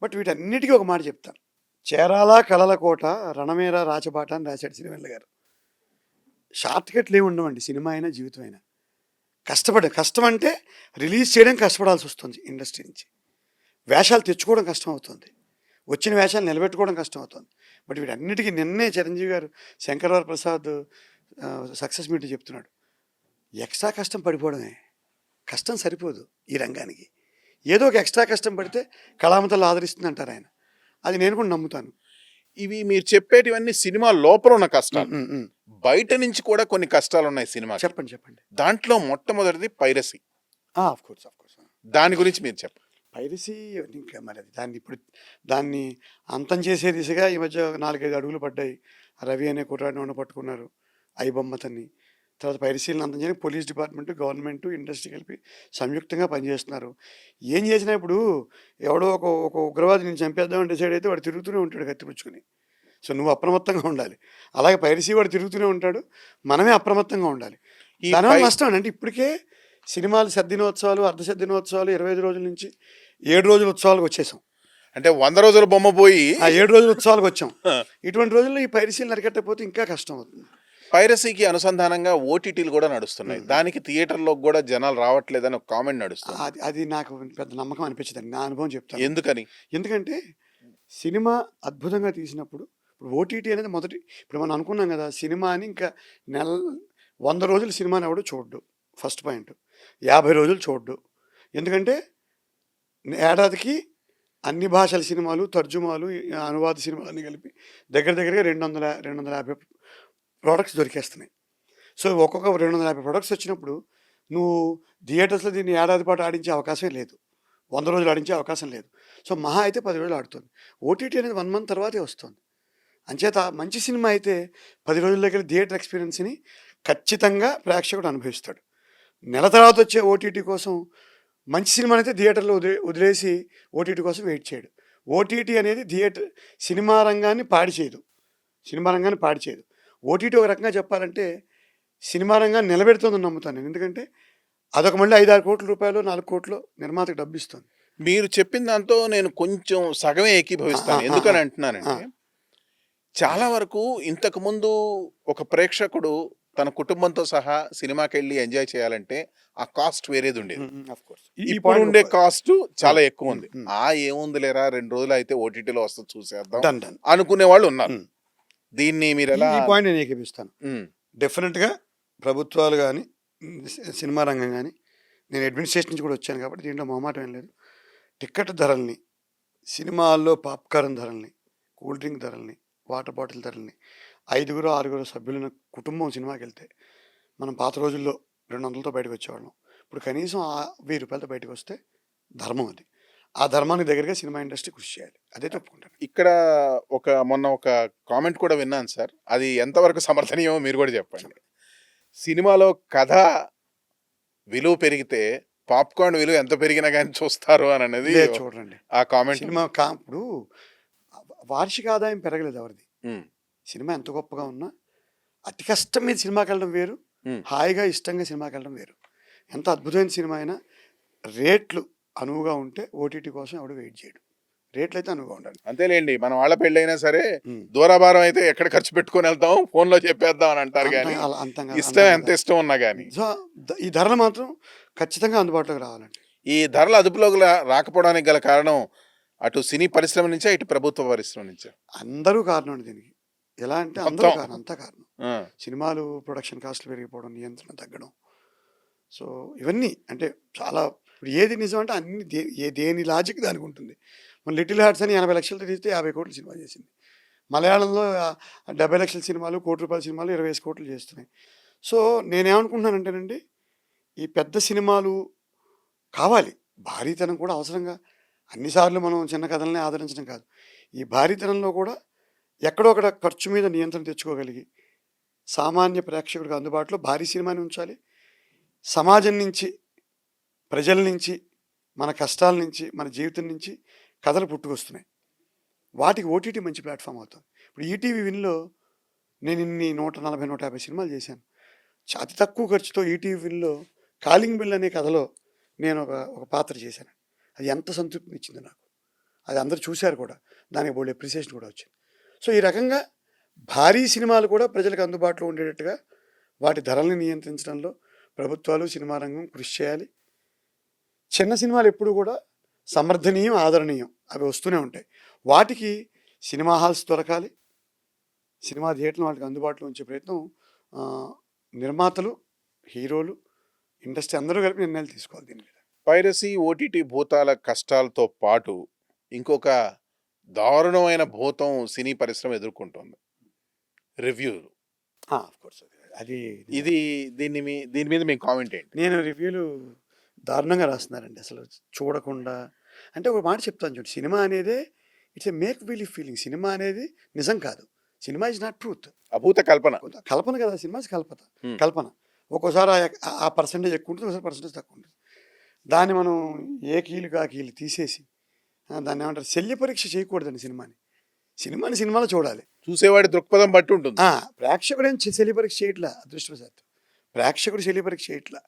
బట్ వీటన్నిటికీ ఒక మాట చెప్తాను. చేరాల కలల కోట రణమేర రాచబాట అని రాశాడు సిరివెన్నెల గారు. షార్ట్ కట్లు ఏమి ఉండవండి, సినిమా అయినా జీవితం అయినా. కష్టం అంటే రిలీజ్ చేయడం కష్టపడాల్సి వస్తుంది ఇండస్ట్రీ నుంచి. వేషాలు తెచ్చుకోవడం కష్టం అవుతుంది, వచ్చిన వేషాలు నిలబెట్టుకోవడం కష్టం అవుతుంది. బట్ వీటన్నిటికీ నిన్నే చిరంజీవి గారు శంకరవర ప్రసాద్ సక్సెస్ మీట్ చెప్తున్నాడు, ఎక్స్ట్రా కష్టం పడిపోవడమే. కష్టం సరిపోదు ఈ రంగానికి, ఏదో ఒక ఎక్స్ట్రా కష్టం పడితే కళామతలు ఆదరిస్తుంది అంటారు ఆయన. అది నేను కూడా నమ్ముతాను. ఇవి మీరు చెప్పేటివన్నీ సినిమా లోపల ఉన్న కష్టాలు. బయట నుంచి కూడా కొన్ని కష్టాలు ఉన్నాయి సినిమా. చెప్పండి చెప్పండి. దాంట్లో మొట్టమొదటిది పైరసీ. Of course. దాని గురించి మీరు చెప్పండి. పైరసీ ఇంకా మరి అది దాన్ని అంతం చేసే దిశగా ఈ మధ్య 4-5 అడుగులు పడ్డాయి. రవి అనే కుర్రాడిని పట్టుకున్నారు, ఐబొమ్మతని. తర్వాత పైరసీలను అంతం చేయడానికి పోలీస్ డిపార్ట్మెంట్, గవర్నమెంట్, ఇండస్ట్రీ కలిపి సంయుక్తంగా పనిచేస్తున్నారు. ఏం చేసినా ఇప్పుడు ఎవడో ఒక ఉగ్రవాది నేను చంపేద్దామని డిసైడ్ అయితే వాడు తిరుగుతూనే ఉంటాడు కత్తిపుచ్చుకొని. సో నువ్వు అప్రమత్తంగా ఉండాలి. అలాగే పైరసీ వాడు తిరుగుతూనే ఉంటాడు, మనమే అప్రమత్తంగా ఉండాలి. దానివల్ల నష్టం అంటే ఇప్పటికే సినిమాలు శతదినోత్సవాలు, అర్ధశతదినోత్సవాలు 25 రోజుల నుంచి 7 రోజుల ఉత్సవాలకు వచ్చేసాం. అంటే 100 రోజుల బొమ్మ పోయి 7 రోజుల ఉత్సవాలకు వచ్చాం. ఇటువంటి రోజుల్లో ఈ పైరసీలు నరికట్టకపోతే ఇంకా కష్టం అవుతుంది. పైరసీకి అనుసంధానంగా ఓటీటీలు కూడా నడుస్తున్నాయి. దానికి థియేటర్లో కూడా జనాలు రావట్లేదని ఒక కామెంట్ నడుస్తుంది. అది నాకు పెద్ద నమ్మకం అనిపించదండి, నా అనుభవం చెప్తాను. ఎందుకని? ఎందుకంటే సినిమా అద్భుతంగా తీసినప్పుడు ఇప్పుడు ఓటీటీ అనేది ఇప్పుడు మనం అనుకున్నాం కదా, సినిమా అని ఇంకా 100 రోజులు సినిమాని ఎవడు చూడ్డు. First point. 50 రోజులు చూడ్డు. ఎందుకంటే ఏడాదికి అన్ని భాషల సినిమాలు, తర్జుమాలు, అనువాద సినిమాలు అన్నీ కలిపి దగ్గరగా 250 ప్రోడక్ట్స్ దొరికేస్తున్నాయి. సో ఒక్కొక్క 250 ప్రోడక్ట్స్ వచ్చినప్పుడు నువ్వు థియేటర్స్లో దీన్ని ఏడాది పాటు ఆడించే అవకాశం లేదు, 100 రోజులు ఆడించే అవకాశం లేదు. సో మహా అయితే 10 రోజులు ఆడుతుంది. ఓటీటీ అనేది 1 మంత్ తర్వాతే వస్తుంది. అంచేత మంచి సినిమా అయితే 10 రోజుల దగ్గర థియేటర్ ఎక్స్పీరియన్స్ని ఖచ్చితంగా ప్రేక్షకుడు అనుభవిస్తాడు. నెల తర్వాత వచ్చే ఓటీటీ కోసం మంచి సినిమాని అయితే థియేటర్లో వదిలేసి ఓటీటీ కోసం వెయిట్ చేయడు. ఓటీటీ అనేది సినిమా రంగాన్ని పాడి చేయదు. ఓటీటీ ఒక రకంగా చెప్పాలంటే సినిమా రంగాన్ని నిలబెడుతుందని నమ్ముతాను నేను. ఎందుకంటే అదొక మళ్ళీ 5-6 కోట్ల రూపాయలు, 4 కోట్లు నిర్మాతకు డబ్బు ఇస్తుంది. మీరు చెప్పిన దాంతో నేను కొంచెం సగమే ఏకీభవిస్తాను. ఎందుకని అంటున్నానంటే, చాలా వరకు ఇంతకుముందు ఒక ప్రేక్షకుడు తన కుటుంబంతో సహా సినిమాకి వెళ్ళి ఎంజాయ్ చేయాలంటే ఆ కాస్ట్ వేరేది ఉండేది. ఇప్పుడు ఉండే కాస్ట్ చాలా ఎక్కువ ఉంది. ఏముంది లేరా 2 రోజులు అయితే ఓటీటీలో వస్తుంది చూసేద్దాం అనుకునే వాళ్ళు ఉన్నారు. దీన్ని మీరు ఎలా? ఈ పాయింట్ నేను ఏకీపిస్తాను. డెఫినెట్గా ప్రభుత్వాలు కానీ, సినిమా రంగం కానీ, నేను అడ్మినిస్ట్రేషన్ నుంచి కూడా వచ్చాను కాబట్టి దీంట్లో మొహమాటం ఏం లేదు. టికెట్ ధరల్ని, సినిమాల్లో పాప్కార్న్ ధరల్ని, కూల్ డ్రింక్ ధరల్ని, వాటర్ బాటిల్ ధరల్ని 5-6 సభ్యుల కుటుంబం సినిమాకి వెళ్తే మనం పాత రోజుల్లో 200తో బయటకు వచ్చేవాళ్ళం. ఇప్పుడు కనీసం 1000 రూపాయలతో బయటకు వస్తే ధర్మం అది. ఆ ధర్మానికి దగ్గరగా సినిమా ఇండస్ట్రీ కృషి చేయాలి. అదే తప్పుకుంటాను. ఇక్కడ మొన్న ఒక కామెంట్ కూడా విన్నాను సార్, అది ఎంతవరకు సమర్థనీయమో మీరు కూడా చెప్పండి. సినిమాలో కథ విలువ పెరిగితే పాప్కార్న్ విలువ ఎంత పెరిగినా కానీ చూస్తారు అని అనేది చూడండి ఆ కామెంట్. సినిమా ఇప్పుడు వార్షిక ఆదాయం పెరగలేదు ఎవరిది. సినిమా ఎంత గొప్పగా ఉన్నా అతి కష్టం మీద సినిమాకి వెళ్ళడం వేరు, హాయిగా ఇష్టంగా సినిమాకి వెళ్ళడం వేరు. ఎంత అద్భుతమైన సినిమా అయినా రేట్లు అనువుగా ఉంటే ఓటీటీ కోసం ఎవడు వెయిట్ చేయడు. రేట్లు అయితే అనువుగా ఉండాలి. అంతేలేండి, మన వాళ్ళ పెళ్ళైనా సరే దూరాభారం అయితే ఎక్కడ ఖర్చు పెట్టుకొని వెళ్తాం, ఫోన్లో చెప్పేద్దాం అని అంటారు. కానీ ఇష్టం ఎంత ఇష్టం ఉన్నా కానీ సో ఈ ధరలు మాత్రం ఖచ్చితంగా అందుబాటులోకి రావాలండి. ఈ ధరల అదుపులోకి రాకపోవడానికి గల కారణం అటు సినీ పరిశ్రమ నుంచే, ఇటు ప్రభుత్వ పరిశ్రమ నుంచే అందరూ కారణం అండి దీనికి. ఎలా అంటే అందరూ కారణం, అంతా కారణం. సినిమాలు ప్రొడక్షన్ కాస్ట్లు పెరిగిపోవడం, నియంత్రణ తగ్గడం. సో ఇవన్నీ అంటే చాలా, ఇప్పుడు ఏది నిజం అంటే అన్ని దేని లాజిక్ దానికి ఉంటుంది. మన లిటిల్ హార్ట్స్ అని 80 లక్షలతో తీస్తే 50 కోట్లు సినిమా చేసింది. మలయాళంలో 70 లక్షల సినిమాలు, ₹1 కోటి సినిమాలు 25 కోట్లు చేస్తున్నాయి. సో నేనేమనుకుంటున్నానంటేనండి, ఈ పెద్ద సినిమాలు కావాలి, భారీతనం కూడా అవసరంగా. అన్నిసార్లు మనం చిన్న కథలనే ఆదరించడం కాదు, ఈ భారీతనంలో కూడా ఎక్కడో అక్కడ ఖర్చు మీద నియంత్రణ తెచ్చుకోగలిగి సామాన్య ప్రేక్షకుడికి అందుబాటులో భారీ సినిమాని ఉంచాలి. సమాజం నుంచి, ప్రజల నుంచి, మన కష్టాల నుంచి, మన జీవితం నుంచి కథలు పుట్టుకొస్తున్నాయి. వాటికి ఓటీటీ మంచి ప్లాట్ఫామ్ అవుతుంది. ఇప్పుడు ఈటీవీ విన్లో నేను ఇన్ని 140-150 సినిమాలు చేశాను. అతి తక్కువ ఖర్చుతో ఈటీవీలో కాలింగ్ బిల్ అనే కథలో నేను ఒక పాత్ర చేశాను. అది ఎంత సంతృప్తిని ఇచ్చింది నాకు. అది అందరూ చూశారు కూడా. దానికి బోలెడు అప్రిసియేషన్ కూడా వచ్చింది. సో ఈ రకంగా భారీ సినిమాలు కూడా ప్రజలకు అందుబాటులో ఉండేటట్టుగా వాటి ధరల్ని నియంత్రించడంలో ప్రభుత్వాలు, సినిమా రంగం కృషి చేయాలి. చిన్న సినిమాలు ఎప్పుడు కూడా సమర్థనీయం, ఆదరణీయం, అవి వస్తూనే ఉంటాయి. వాటికి సినిమా హాల్స్ దొరకాలి, సినిమా థియేటర్లు వాటికి అందుబాటులో ఉంచే ప్రయత్నం నిర్మాతలు, హీరోలు, ఇండస్ట్రీ అందరూ కలిపి నిర్ణయాలు తీసుకోవాలి దీని మీద. పైరసీ, ఓటీటీ భూతాల కష్టాలతో పాటు ఇంకొక దారుణమైన భూతం సినీ పరిశ్రమ ఎదుర్కొంటుంది, రివ్యూలు. ఆఫ్ కోర్స్ అది ఇది దీని మీద మీ కామెంట్ ఏంటి? నేను రివ్యూలు దారుణంగా రాస్తున్నారండి. అసలు చూడకుండా, అంటే ఒక మాట చెప్తాను చూడండి, సినిమా అనేదే it's a make believe feeling. Cinema అనేది నిజం కాదు. Cinema is not truth. అభూత కల్పన. కల్పన కదా సినిమా, కల్పన. ఒక్కోసారి ఆ పర్సంటేజ్ ఎక్కువ ఉంటుంది, ఒకసారి పర్సంటేజ్ తక్కువ ఉంటుంది. దాన్ని మనం ఏ కీలుగా ఆ కీలు తీసేసి దాన్ని ఏమంటారు, శల్య పరీక్ష చేయకూడదండి సినిమాని సినిమాలో చూడాలి. చూసేవాడి దృక్పథం బట్టి ఉంటుంది. ప్రేక్షకుడు ఏం శల్య పరీక్ష చేయట్లా, అదృష్టవశాత్తు ప్రేక్షకుడు శల్య పరీక్ష చేయట్లా.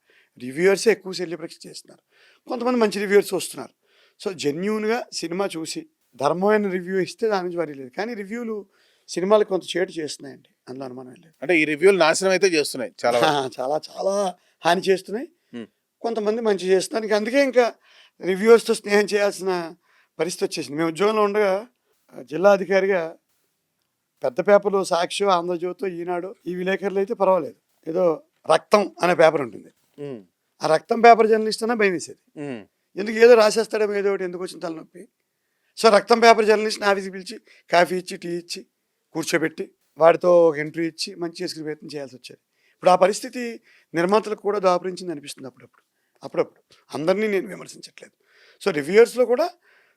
రివ్యూవర్సే ఎక్కువ శల్య పరీక్ష చేస్తున్నారు. కొంతమంది మంచి రివ్యూవర్స్ వస్తున్నారు. సో జెన్యూన్గా సినిమా చూసి ధర్మమైన రివ్యూ ఇస్తే దాని నుంచి వరీ లేదు. కానీ రివ్యూలు సినిమాలకు కొంత చేటు చేస్తున్నాయండి, అందులో అనుమానం లేదు. అంటే ఈ రివ్యూలు నాశనం అయితే చేస్తున్నాయి, చాలా చాలా చాలా హాని చేస్తున్నాయి. కొంతమంది మంచి చేస్తున్నారు. అందుకే ఇంకా రివ్యూవర్స్తో స్నేహం చేయాల్సిన పరిస్థితి వచ్చేసింది. మేము ఉద్యోగంలో ఉండగా జిల్లా అధికారిగా పెద్ద పేపర్లు సాక్షి, ఆంధ్రజ్యోతి, ఈనాడు, ఈ విలేకరులు అయితే పర్వాలేదు, ఏదో రక్తం అనే పేపర్ ఉంటుంది. ఆ రక్తం పేపర్ జర్నలిస్ట్ అన్నా భయం వేసేది. ఎందుకు ఏదో రాసేస్తాడేమో, ఏదో ఒకటి, ఎందుకు వచ్చిన తలనొప్పి. సో రక్తం పేపర్ జర్నలిస్ట్ని ఆఫీస్కి పిలిచి కాఫీ ఇచ్చి, టీ ఇచ్చి, కూర్చోబెట్టి వాడితో ఒక ఎంట్రీ ఇచ్చి మంచి చేసుకునే ప్రయత్నం చేయాల్సి వచ్చేది. ఇప్పుడు ఆ పరిస్థితి నిర్మాతలకు కూడా దాపురించింది అనిపిస్తుంది అప్పుడప్పుడు. అందరినీ నేను విమర్శించట్లేదు. సో రివ్యూవర్స్లో కూడా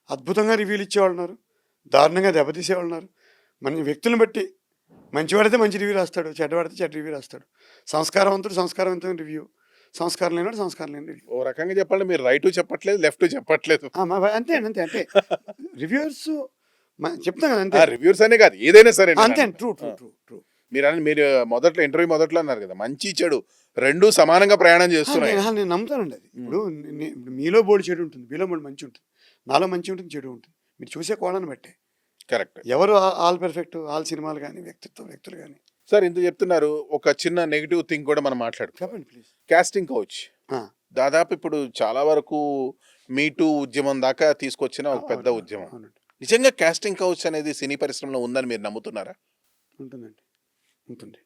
అద్భుతంగా రివ్యూలు ఇచ్చేవాళ్ళు ఉన్నారు, దారుణంగా దెబ్బతీసేవాళ్ళు ఉన్నారు. మన వ్యక్తులను బట్టి మంచివాడితే మంచి రివ్యూ రాస్తాడు, చెడ్డవాడితే చెడ్డ రివ్యూ రాస్తాడు. సంస్కారవంతమైన రివ్యూ, సంస్కారం లేని రివ్యూ. ఓ రకంగా చెప్పాలంటే మీరు రైట్ చెప్పట్లేదు, లెఫ్ట్ చెప్పట్లేదు. అంతే రివ్యూవర్స్ చెప్తాం కదా, అంతే. రివ్యూర్స్ అనే కాదు, ఏదైనా సరే అంతే. ట్రూ. మీరు మొదట్లో ఇంటర్వ్యూ మొదట్లో అన్నారు కదా, మంచి చెడు రెండు సమానంగా ప్రయాణం చేస్తున్నాయి. నేను నమ్ముతానండి అది. ఇప్పుడు మీలో బోడి చెడు ఉంటుంది, మీలో బోడి మంచి ఉంటుంది, నాలో మంచి ఉంటుంది, చెడు ఉంటుంది. మీరు చూసే కోణాన్ని బట్టే. కరెక్ట్. ఎవరు ఆల్ పర్ఫెక్ట్, ఆల్ సినిమాలు కానీ వ్యక్తులు కానీ. సార్ ఇంత చెప్తున్నారు, ఒక చిన్న నెగిటివ్ థింగ్ కూడా మనం మాట్లాడుకో. చెప్పండి ప్లీజ్. కాస్టింగ్ కౌచ్ దాదాపు ఇప్పుడు చాలా వరకు మీటూ ఉద్యమం దాకా తీసుకొచ్చిన ఒక పెద్ద ఉద్యమం. నిజంగా కాస్టింగ్ కౌచ్ అనేది సినీ పరిశ్రమలో ఉందని మీరు నమ్ముతున్నారా? ఉంటుంది.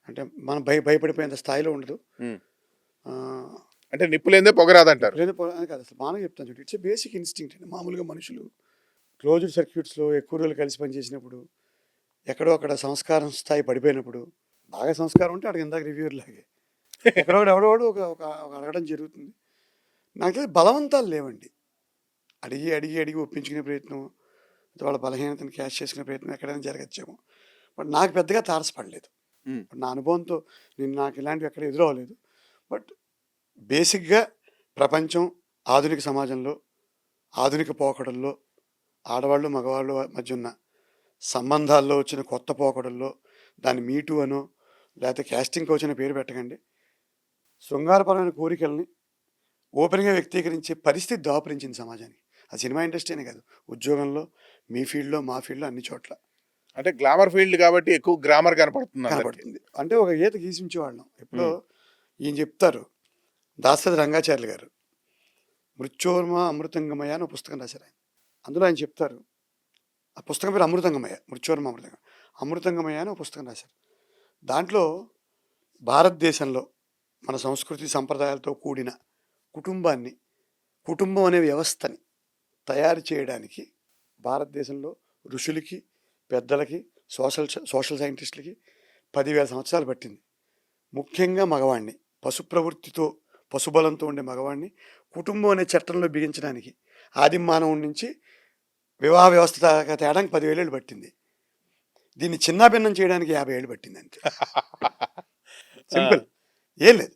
అంటే మనం భయపడిపోయేంత స్థాయిలో ఉండదు. అంటే నిప్పులేందే పొగరాదంటారు. కాదు, అసలు మానవ చెప్తాను చూడండి, ఇట్స్ బేసిక్ ఇన్స్టింక్ట్ అండి. మామూలుగా మనుషులు క్లోజ్డ్ సర్క్యూట్స్లో ఎక్కువ రోజులు కలిసి పనిచేసినప్పుడు, ఎక్కడో అక్కడ సంస్కారం స్థాయి పడిపోయినప్పుడు, బాగా సంస్కారం ఉంటే అక్కడ ఇందాక రివ్యూర్ లాగే ఎక్కడో ఎవడోడు ఒక అడగడం జరుగుతుంది. నాకు తెలిసి బలవంతాలు లేవండి. అడిగి ఒప్పించుకునే ప్రయత్నం, వాళ్ళ బలహీనతను క్యాష్ చేసుకునే ప్రయత్నం ఎక్కడైనా జరగచ్చేమో. బట్ నాకు పెద్దగా తారసపడలేదు. నా అనుభవంతో నాకు ఇలాంటివి ఎక్కడ ఎదురవ్వలేదు. బట్ బేసిక్గా ప్రపంచం, ఆధునిక సమాజంలో, ఆధునిక పోకడల్లో, ఆడవాళ్ళు మగవాళ్ళు మధ్య ఉన్న సంబంధాల్లో వచ్చిన కొత్త పోకడల్లో దాన్ని మీటూ అనో లేకపోతే కాస్టింగ్ కౌచ్ అనే పేరు పెట్టకండి, శృంగారపరమైన కోరికల్ని ఓపెన్గా వ్యక్తీకరించే పరిస్థితి దాపురించింది సమాజానికి. అది సినిమా ఇండస్ట్రీనే కాదు, ఉద్యోగంలో, మీ ఫీల్డ్లో, మా ఫీల్డ్లో, అన్ని చోట్ల. అంటే గ్లామర్ ఫీల్డ్ కాబట్టి ఎక్కువ గ్రామర్ కనపడుతుంది. అంటే ఒక గీత గీసించేవాళ్ళం. ఎప్పుడో ఈయన చెప్తారు, దాశరథి రంగాచార్యులు గారు మృత్యోర్మ అమృతంగమయ అని ఒక పుస్తకం రాశారు ఆయన. అందులో ఆయన చెప్తారు, ఆ పుస్తకం పేరు అమృతంగమయ, మృత్యోర్మ అమృతంగమయ అని ఒక పుస్తకం రాశారు. దాంట్లో భారతదేశంలో మన సంస్కృతి సంప్రదాయాలతో కూడిన కుటుంబం అనే వ్యవస్థని తయారు చేయడానికి భారతదేశంలో ఋషులకి, పెద్దలకి, సోషల్ సైంటిస్టులకి 10,000 సంవత్సరాలు పట్టింది. ముఖ్యంగా మగవాణ్ణి, పశుప్రవృత్తితో, పశుబలంతో ఉండే మగవాణ్ణి కుటుంబం అనే చట్టంలో బిగించడానికి ఆదిమ మానవుడి నుంచి వివాహ వ్యవస్థ తేడానికి 10,000 ఏళ్ళు పట్టింది. దీన్ని చిన్నాభిన్నం చేయడానికి 50 ఏళ్ళు పట్టింది అంతే. సింపుల్, ఏం లేదు.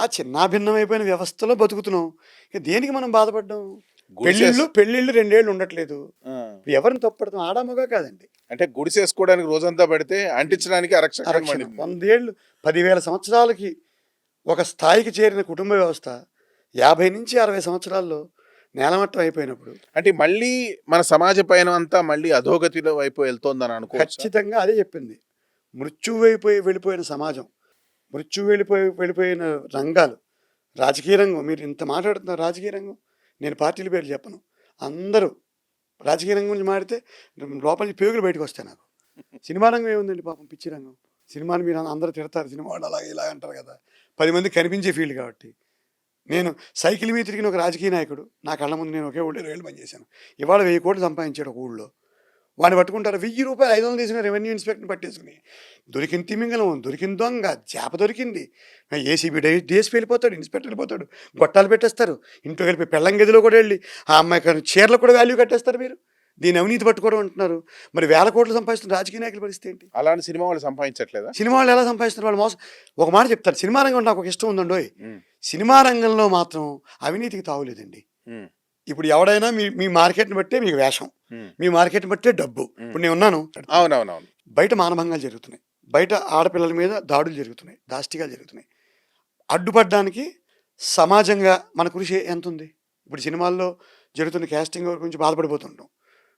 ఆ చిన్నాభిన్నమైపోయిన వ్యవస్థలో బతుకుతున్నాం. ఇక దేనికి మనం బాధపడ్డాం? పెళ్ళిళ్ళు 2 ఏళ్ళు ఉండట్లేదు. ఇప్పుడు ఎవరిని తప్పడతాం, ఆడామగా కాదండి. అంటే గుడిసేసుకోవడానికి రోజంతా పడితే అంటించడానికి అరక్షకం అరక్షణ పడింది. 100 ఏళ్ళు 10,000 సంవత్సరాలకి ఒక స్థాయికి చేరిన కుటుంబ వ్యవస్థ 50 నుంచి 60 సంవత్సరాల్లో నేలమట్టం అయిపోయినప్పుడు అంటే మళ్ళీ మన సమాజ పయనం అంతా మళ్ళీ అధోగతిలో వైపు వెళ్తోందని అనుకోవచ్చు. ఖచ్చితంగా అదే చెప్పింది. మృత్యువు వెళ్ళిపోయిన సమాజం, మృత్యువు వెళ్ళిపోయిన రంగాలు, రాజకీయ రంగం. మీరు ఇంత మాట్లాడుతున్నారు రాజకీయ రంగం, నేను పార్టీల పేర్లు చెప్పను. అందరూ రాజకీయ రంగం గురించి మాడితే లోపల నుంచి పేగులు బయటకు వస్తాయి నాకు. సినిమా రంగం ఏముందండి పాపం, పిచ్చి రంగం. సినిమాని మీరు అందరూ తిడతారు, సినిమా వాళ్ళు అలాగే ఇలా అంటారు కదా, 10 మంది కనిపించే ఫీల్డ్ కాబట్టి. నేను సైకిల్ మీద తిరిగిన ఒక రాజకీయ నాయకుడు, నా కళ్ళ ముందు నేను ఒకే ఊళ్ళో 20 ఏళ్ళు పనిచేశాను. ఇవాళ 1000 కోట్లు సంపాదించాడు ఒక ఊళ్ళో. వాడిని పట్టుకుంటారు, 1000 రూపాయలు 500 తీసిన రెవెన్యూ ఇన్స్పెక్టర్ని పట్టేసుకుని. దొరికిన తిమింగలం, దొరికిన దొంగ, చేప దొరికింది, ఏసీబీ డిఎస్పీ వెళ్ళిపోతాడు, ఇన్స్పెక్టర్ వెళ్ళిపోతాడు, గొట్టాలు పెట్టేస్తారు. ఇంట్లో వెళ్ళిపోయి పెళ్ళం గదిలో కూడా వెళ్ళి ఆ అమ్మాయి చీరలు కూడా వాల్యూ కట్టేస్తారు. మీరు దీని అవినీతి పట్టుకోవడం అంటున్నారు. మరి 1000 కోట్లు సంపాదిస్తున్న రాజకీయ నాయకుల పరిస్థితి ఏంటి? అలాంటి సినిమా వాళ్ళు సంపాదించట్లేదా? సినిమా వాళ్ళు ఎలా సంపాదిస్తున్నారు? వాళ్ళు మోసం. ఒక మాట చెప్తారు, సినిమా రంగం నాకు ఒక ఇష్టం ఉందండోయ్. సినిమా రంగంలో మాత్రం అవినీతికి తావులేదండి. ఇప్పుడు ఎవడైనా మీ మార్కెట్ని బట్టే మీకు వేషం, మీ మార్కెట్ని బట్టే డబ్బు. ఇప్పుడు నేను ఉన్నాను, అవునవునవును, బయట మానభంగాలు జరుగుతున్నాయి, బయట ఆడపిల్లల మీద దాడులు జరుగుతున్నాయి, దాష్టికాలు జరుగుతున్నాయి. అడ్డుపడడానికి సమాజంగా మన కృషి ఎంత ఉంది? ఇప్పుడు సినిమాల్లో జరుగుతున్న క్యాస్టింగ్ గురించి బాధపడిపోతుంటాం.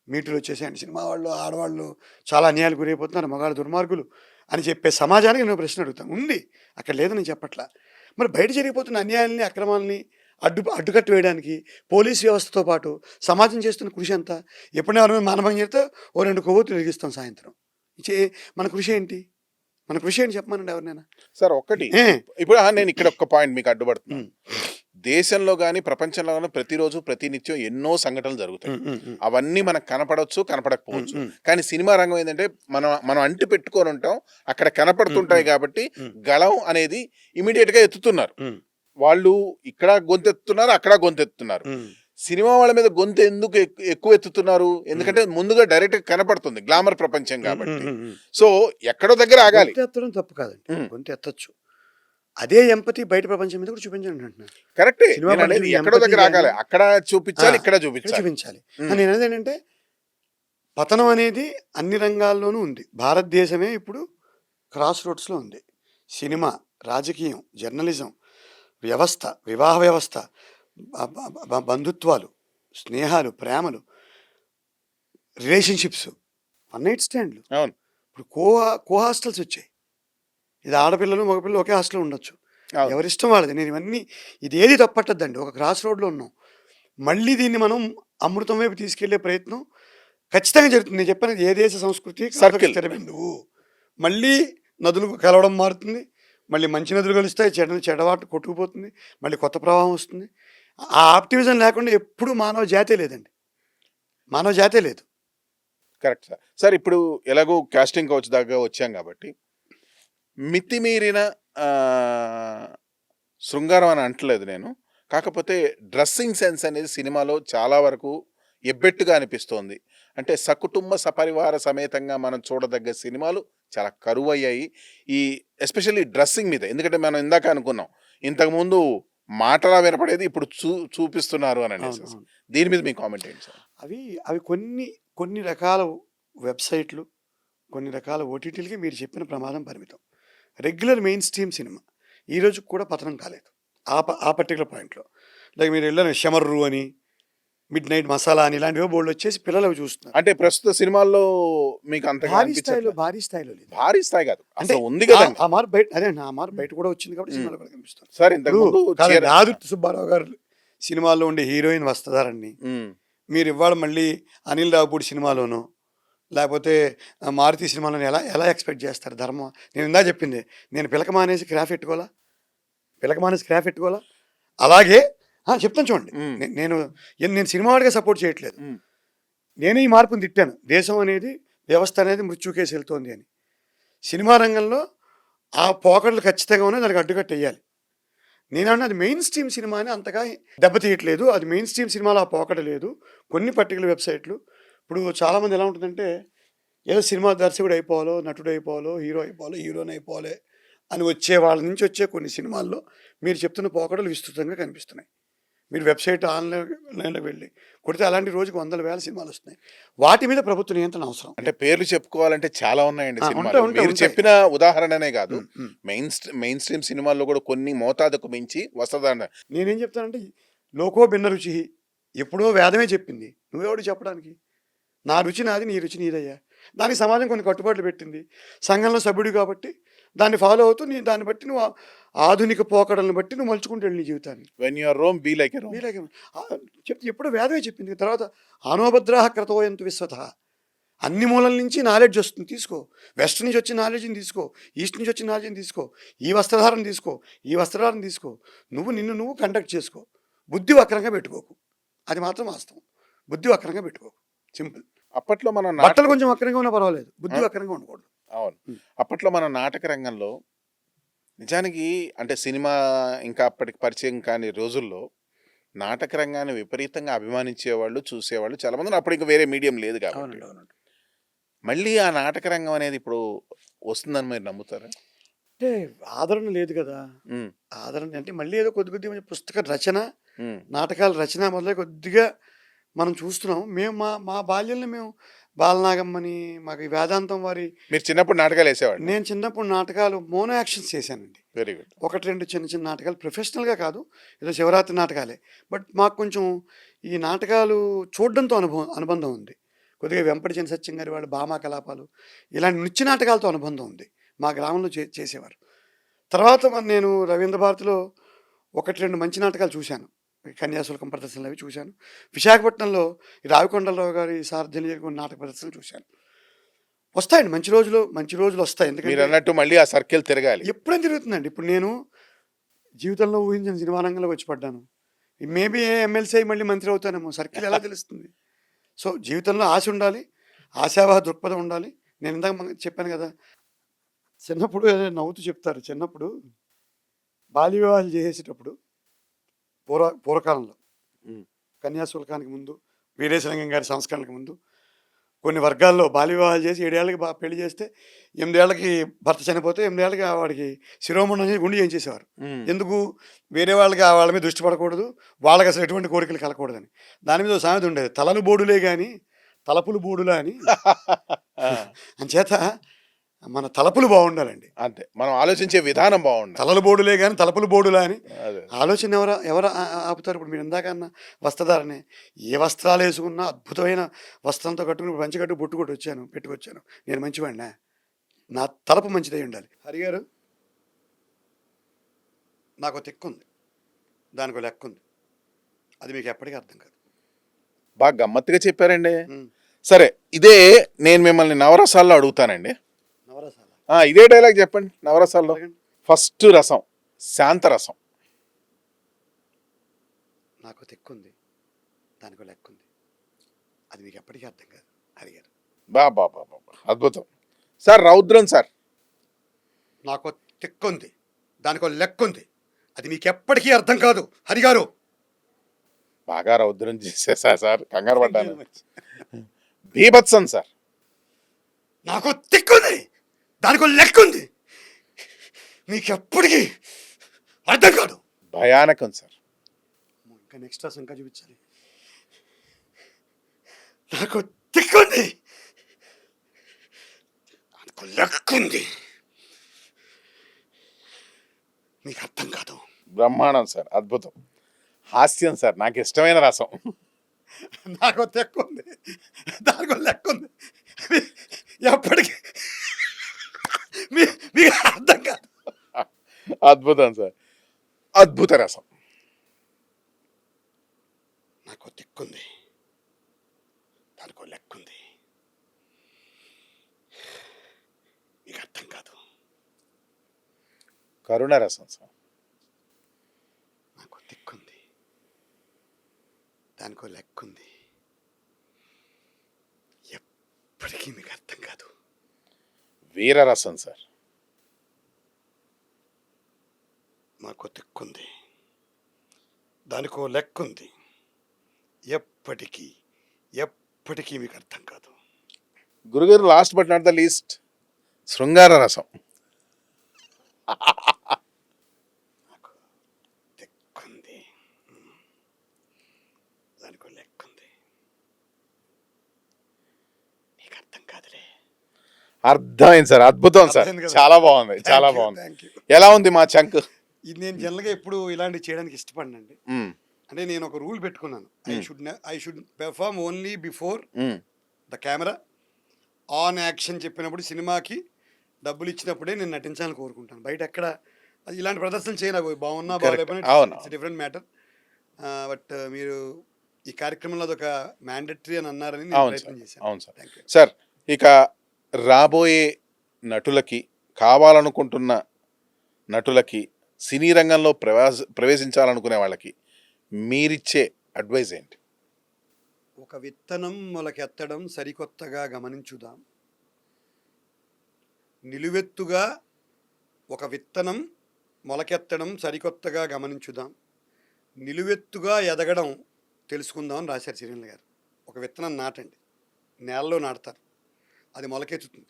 మీటూలు వచ్చేసాయండి, సినిమా వాళ్ళు ఆడవాళ్ళు చాలా అన్యాయాలు గురైపోతున్నారు, మగాళ్ళు దుర్మార్గులు అని చెప్పే సమాజానికి నేను ప్రశ్న అడుగుతాను. ఉంది, అక్కడ లేదని నేను చెప్పట్లా. మరి బయట జరిగిపోతున్న అన్యాయాలని, అక్రమాలని అడ్డుకట్టు వేయడానికి పోలీస్ వ్యవస్థతో పాటు సమాజం చేస్తున్న కృషి అంతా. ఎప్పుడైనా ఎవరైనా మానభంగం చేస్తే 2 కొవ్వొత్తులు వెలిగిస్తాం సాయంత్రం. మన కృషి ఏంటి? మన కృషి ఏంటి చెప్పమనండి ఎవరినైనా. సార్ ఒక్కటి, ఇప్పుడు నేను ఇక్కడ ఒక్క పాయింట్ మీకు అడ్డుపడుతున్నాను. దేశంలో కానీ ప్రపంచంలో కానీ ప్రతిరోజు ప్రతినిత్యం ఎన్నో సంఘటనలు జరుగుతాయి. అవన్నీ మనకు కనపడవచ్చు, కనపడకపోవచ్చు. కానీ సినిమా రంగం ఏంటంటే మనం అంటి పెట్టుకొని ఉంటాం, అక్కడ కనపడుతుంటాయి కాబట్టి గళం అనేది ఇమీడియట్ గా ఎత్తుతున్నారు. వాళ్ళు ఇక్కడ గొంతెత్తుతున్నారు, అక్కడ గొంతెత్తుతున్నారు. సినిమా వాళ్ళ మీద గొంతు ఎందుకు ఎక్కువ ఎత్తుతున్నారు? ఎందుకంటే ముందుగా డైరెక్ట్ కనపడుతుంది, గ్లామర్ ప్రపంచం కాబట్టి. సో ఎక్కడో దగ్గర ఆగాలి. ఎత్తడం తప్పు కాదండి, గొంతు ఎత్తచ్చు. అదే ఎంపతి బయట ప్రపంచం మీద కూడా చూపించండి అంటున్నాను. కరెక్టే, ఎక్కడో దగ్గర ఆగాలి, అక్కడ చూపించాలి, ఇక్కడ చూపించాలి. నేను అనేది ఏంటంటే, పతనం అనేది అన్ని రంగాల్లోనూ ఉంది. భారతదేశమే ఇప్పుడు క్రాస్ రోడ్స్లో ఉంది. సినిమా, రాజకీయం, జర్నలిజం, వ్యవస్థ, వివాహ వ్యవస్థ, బంధుత్వాలు, స్నేహాలు, ప్రేమలు, రిలేషన్షిప్స్, 1 నైట్ స్టాండ్లు. అవును, ఇప్పుడు కో హాస్టల్స్ వచ్చాయి. ఇది ఆడపిల్లలు మగపిల్లలు ఒకే హాస్టల్లో ఉండొచ్చు, ఎవరిష్టం వాళ్ళది. నేను ఇవన్నీ ఇది ఏది తప్పట్టద్దండి. ఒక క్రాస్ రోడ్లో ఉన్నాం. మళ్ళీ దీన్ని మనం అమృతం వైపు తీసుకెళ్లే ప్రయత్నం ఖచ్చితంగా జరుగుతుంది. నేను చెప్పాను, ఏ దేశ సంస్కృతి స్థిరబిందువు. మళ్ళీ నదులు కలవడం మారుతుంది, మళ్ళీ మంచి నదులు కలుస్తాయి, చెడవాటు కొట్టుకుపోతుంది, మళ్ళీ కొత్త ప్రవాహం వస్తుంది. ఆ ఆప్టివిజం లేకుండా ఎప్పుడు మానవ జాతే లేదండి, మానవ జాతే లేదు. Correct sir. సార్ ఇప్పుడు ఎలాగో కాస్టింగ్ కౌచ్ దాకా వచ్చాం కాబట్టి, మితిమీరిన శృంగారం అని అంటలేదు నేను, కాకపోతే డ్రెస్సింగ్ సెన్స్ అనేది సినిమాలో చాలా వరకు ఎబ్బెట్టుగా అనిపిస్తోంది. అంటే సకుటుంబ సపరివార సమేతంగా మనం చూడదగ్గ సినిమాలు చాలా కరువయ్యాయి, ఈ ఎస్పెషల్లీ డ్రెస్సింగ్ మీద. ఎందుకంటే మనం ఇందాక అనుకున్నాం, ఇంతకుముందు మాటలా వినపడేది ఇప్పుడు చూపిస్తున్నారు అని అనేసి. దీని మీద మీ కామెంట్ ఏంటి సార్? అవి కొన్ని రకాల వెబ్సైట్లు, కొన్ని రకాల ఓటీటీలకి మీరు చెప్పిన ప్రమాదం పరిమితం. రెగ్యులర్ మెయిన్ స్ట్రీమ్ సినిమా ఈ రోజు కూడా పతనం కాలేదు ఆ పర్టికులర్ పాయింట్లో. లైక్ మీరు వెళ్ళిన షమర్రు అని, మిడ్ నైట్ మసాలా అని, ఇలాంటివి బోర్డు వచ్చేసి పిల్లలు అవి చూస్తున్నారు. అంటే ప్రస్తుత సినిమాల్లో మీకు అంత భారీ స్థాయిలో లేదు. భారీ స్థాయి కాదు, అంటే ఉంది కదా. ఆ మార్ బయట కూడా వచ్చింది కాబట్టి సినిమాలో కూడా కనిపిస్తుంది. సార్ ఇంతకు ఆదిత్య సుబ్బారావు గారు సినిమాల్లో ఉండే హీరోయిన్ వస్తుందారండి. మీరు ఇవాళ మళ్ళీ అనిల్ రావుపూడి సినిమాలోనో లేకపోతే మారుతి సినిమాలోనూ ఎలా ఎక్స్పెక్ట్ చేస్తారు? ధర్మం నేను ఇందా చెప్పింది, నేను పిలక మానేసి క్రాఫ్ పెట్టుకోవాలా. అలాగే చెప్తాను చూడండి, నేను సినిమా వాడిగా సపోర్ట్ చేయట్లేదు. నేనే ఈ మార్పుని తిట్టాను. దేశం అనేది, వ్యవస్థ అనేది మృత్యుకేసి వెళ్తోంది అని. సినిమా రంగంలో ఆ పోకడలు ఖచ్చితంగా ఉన్నాయి, దానికి అడ్డుకట్ట వేయాలి. నేనన్నా అది మెయిన్ స్ట్రీమ్ సినిమా అని అంతగా దెబ్బతీయట్లేదు. అది మెయిన్ స్ట్రీమ్ సినిమాలో ఆ పోకడ లేదు. కొన్ని పర్టికులర్ వెబ్సైట్లు ఇప్పుడు చాలామంది ఎలా ఉంటుందంటే, ఏదో సినిమా దర్శకుడు అయిపోవాలో, నటుడు అయిపోవాలో, హీరో అయిపోవాలో, హీరోయిన్ అయిపోవాలి అని వచ్చే వాళ్ళ నుంచి వచ్చే కొన్ని సినిమాల్లో మీరు చెప్తున్న పోకడలు విస్తృతంగా కనిపిస్తున్నాయి. మీరు వెబ్సైట్ ఆన్లైన్లో వెళ్ళి కొడితే అలాంటి రోజుకి 100,000 సినిమాలు వస్తున్నాయి. వాటి మీద ప్రభుత్వ నియంత్రణ అవసరం. అంటే పేర్లు చెప్పుకోవాలంటే చాలా ఉన్నాయండి ఆ, సినిమాలు. ఉంటాయి, ఉంటాయి, మీరు ఉంటాయి. చెప్పిన ఉదాహరణనే కాదు. ఉమ్, ఉమ్. మెయిన్ స్ట్రీమ్ సినిమాల్లో కూడా కొన్ని మోతాదుకు మించి వస్త్రధారణ. నేనేం చెప్తానంటే లోకో భిన్న రుచి ఎప్పుడో వేదమే చెప్పింది, నువ్వెవడు చెప్పడానికి? నా రుచి నాది, నీ రుచి నీదయ్యా. దానికి సమాజం కొన్ని కట్టుబాట్లు పెట్టింది. సంఘంలో సభ్యుడు కాబట్టి దాన్ని ఫాలో అవుతూ దాన్ని బట్టి నువ్వు ఆధునిక పోకడలను బట్టి నువ్వు మలుచుకుంటూ వెళ్ళి నీ జీవితాన్ని. When you're Rome be like a Rome. మీలాగే చెప్తే ఎప్పుడో వేదమే చెప్పింది. తర్వాత ఆనోభద్రాహ క్రతోయంతు విశ్వత, అన్ని మూలల నుంచి నాలెడ్జ్ వస్తుంది, తీసుకో. వెస్ట్ నుంచి వచ్చిన నాలెడ్జ్ని తీసుకో, ఈస్ట్ నుంచి వచ్చిన నాలెడ్జ్ని తీసుకో, ఈ వస్త్రధారణ తీసుకో, ఈ వస్త్రధారణ తీసుకో. నువ్వు కండక్ట్ చేసుకో, బుద్ధి వక్రంగా పెట్టుకోకు. అది మాత్రం వాస్తవం. బుద్ధి వక్రంగా పెట్టుకోకు, సింపుల్. అప్పట్లో మన బట్టలు కొంచెం వక్రంగా ఉన్నా పర్వాలేదు, బుద్ధి వక్రంగా ఉండకూడదు. అవును. అప్పట్లో మన నాటక రంగంలో నిజానికి అంటే సినిమా ఇంకా అప్పటికి పరిచయం కాని రోజుల్లో నాటక రంగాన్ని విపరీతంగా అభిమానించేవాళ్ళు, చూసేవాళ్ళు చాలా మంది. అప్పుడు ఇంకా వేరే మీడియం లేదు కాబట్టి. అవునండి, అవునండి. మళ్ళీ ఆ నాటక రంగం అనేది ఇప్పుడు వస్తుందని మీరు నమ్ముతారా? అంటే ఆదరణ లేదు కదా. ఉమ్, ఆదరణ అంటే మళ్ళీ ఏదో కొద్దిగా పుస్తక రచన, ఉమ్. నాటకాల రచన మొదలై కొద్దిగా మనం చూస్తున్నాం. మేము మా బాల్యంలో మేము బాలనాగమ్మని, మాకు ఈ వేదాంతం వారి, మీరు చిన్నప్పుడు నాటకాలు వేసేవాడు? నేను చిన్నప్పుడు నాటకాలు మోనో యాక్షన్స్ చేశానండి. Very good. 1-2 చిన్న చిన్న నాటకాలు, ప్రొఫెషనల్గా కాదు, ఏదో శివరాత్రి నాటకాలే. బట్ మాకు కొంచెం ఈ నాటకాలు చూడడంతో అనుబంధం ఉంది. కొద్దిగా వెంపటి చిన్న సత్యం గారి వాళ్ళు భామా కలాపాలు, ఇలాంటి నృత్య నాటకాలతో అనుబంధం ఉంది. మా గ్రామంలో చేసేవారు. తర్వాత నేను రవీంద్ర భారతిలో 1-2 మంచి నాటకాలు చూశాను. కన్యాశుల్కం ప్రదర్శనలు అవి చూశాను. విశాఖపట్నంలో ఈ రావికొండలరావు గారి సారథ్యంలో జరిగిన నాటక ప్రదర్శనలు చూశాను. వస్తాయండి మంచి రోజులు వస్తాయి. మీరు ఎందుకంటే అన్నట్టు మళ్ళీ ఆ సర్కిల్ తిరగాలి. ఎప్పుడైనా తిరుగుతుందండి. ఇప్పుడు నేను జీవితంలో ఊహించిన సినిమా రంగంలో వచ్చి పడ్డాను. మేబీ ఎమ్మెల్సీ మళ్ళీ మంత్రి అవుతానేమో, సర్కిల్ ఎలా తెలుస్తుంది? సో జీవితంలో ఆశ ఉండాలి, ఆశావాహ దృక్పథం ఉండాలి. నేను ఇందాక చెప్పాను కదా, చిన్నప్పుడు నవ్వుతూ చెప్తారు, చిన్నప్పుడు బాల్య వివాహాలు చేసేటప్పుడు పూర్వకాలంలో ఉమ్, కన్యాశుల్కానికి ముందు, వీరేశలింగం గారి సంస్కరణకు ముందు కొన్ని వర్గాల్లో బాల్య వివాహాలు చేసి 7 ఏళ్ళకి పెళ్లి చేస్తే 8 ఏళ్ళకి భర్త చనిపోతే 8 ఏళ్ళకి వాడికి శిరోమండం చేసి గుండు చేయించేసేవారు. ఉమ్. ఎందుకు? వేరే వాళ్ళకి వాళ్ళ మీద దృష్టి పడకూడదు, వాళ్ళకి అసలు ఎటువంటి కోరికలు కలగకూడదని. దాని మీద ఒక సామెత ఉండేది, తలలు బోడులే కానీ తలపులు బోడులా అని. ఆ, అంచేత మన తలపులు బాగుండాలండి, అంతే. మనం ఆలోచించే విధానం బాగుండాలి. తలలు బోడులే కానీ తలపులు బోడులా అని. అదే. ఆలోచన ఎవరు ఆపుతారు? ఇప్పుడు మీరు ఇందాకన్నా వస్త్రధారనే, ఏ వస్త్రాలు వేసుకున్నా అద్భుతమైన వస్త్రంతో కట్టుకుని పంచకట్టు బొట్టు కొట్టి పెట్టుకొచ్చాను, నేను మంచివాడినా? నా తలపు మంచిదై ఉండాలి. హరిగారు, నాకు తెక్కుంది, దానికి లెక్క ఉంది, అది మీకు ఎప్పటికీ అర్థం కాదు. బాగా గమ్మత్తుగా చెప్పారండి. ఉమ్. సరే, ఇదే నేను మిమ్మల్ని నవరసాల్లో అడుగుతానండి. నవరసాల ఇదే డైలాగ్ చెప్పండి నవరసాల్లో. అడగండి. ఫస్ట్ రసం శాంతరసం. నాకు తెక్కుంది, దానికి లెక్క ఉంది, అది మీకు ఎప్పటికీ అర్థం కాదు. హరిగారు, బాబా అద్భుతం సార్. రౌద్రం సార్. నాకు తెక్కుంది, దానికి లెక్క ఉంది, అది మీకు ఎప్పటికీ అర్థం కాదు. హరిగారు, బాగా రౌద్రం చేసేసా సార్, కంగారు పడ్డాను. బీభత్సం సార్. నాకు తెక్కుంది, దానికి లెక్క ఉంది, మీకు ఎప్పటికీ అర్థం కాదు. భయానకం సార్. ఇంకా నెక్స్ట్ రాసం ఇంకా చూపించాలి. నాకు తెక్కుంది, దానికి లెక్క ఉంది, మీకు అర్థం కాదు. బ్రహ్మాండం సార్, అద్భుతం. హాస్యం సార్, నాకు ఇష్టమైన రసం. నాకు తెక్కుంది, దానికి లెక్క ఉంది, ఎప్పటికీ మీకు అర్థం కాదు. అద్భుతం సార్, అద్భుత రసం. నాకు తెక్కుంది, దానికి లెక్క ఉంది, మీకు అర్థం కాదు. కరుణ రసం సార్. నాకు తెక్కుంది, దానికి లెక్క ఉంది, ఎప్పటికీ మీకు అర్థం కాదు. వీర రసం సార్. నాకు తెక్కుంది, దానికో లెక్క ఉంది, ఎప్పటికీ మీకు అర్థం కాదు. గురుగారు, last but not the least, శృంగార రసం. నాకు తెక్కుంది, దానికి ఒక లెక్క ఉంది, నీకు అర్థం కాదులే. అర్థమైంది సార్, అద్భుతం సార్, అర్థమైంది కదా? చాలా బాగుంది, చాలా బాగుంది. Thank you. ఎలా ఉంది మా చంక్? ఇది నేను జనరల్గా ఎప్పుడు ఇలాంటివి చేయడానికి ఇష్టపడినండి. అంటే నేను ఒక రూల్ పెట్టుకున్నాను, I should perform only before the camera on action చెప్పినప్పుడు, సినిమాకి డబ్బులు ఇచ్చినప్పుడే నేను నటించాలని కోరుకుంటాను. బయట ఎక్కడ అది ఇలాంటి ప్రదర్శనలు చేయలేవు, బాగున్నా బాగోలేకపోయినా అవును. It's different matter. బట్ మీరు ఈ కార్యక్రమంలో అదొక మ్యాండటరీ అని అన్నారని నేను అవును సార్, ప్రయత్నం చేశాను. అవును సార్. Thank you. సార్, ఇక రాబోయే నటులకి, కావాలనుకుంటున్న నటులకి, సినీ రంగంలో ప్రవేశించాలనుకునే వాళ్ళకి మీరిచ్చే అడ్వైజ్ ఏంటి? ఒక విత్తనం మొలకెత్తడం సరికొత్తగా గమనించుదాం. నిలువెత్తుగా ఒక విత్తనం మొలకెత్తడం సరికొత్తగా గమనించుదాం. నిలువెత్తుగా ఎదగడం తెలుసుకుందాం అని రాశారు సిరివెన్నెల గారు. ఒక విత్తనం నాటండి, నేలలో నాటుతారు, అది మొలకెత్తుతుంది,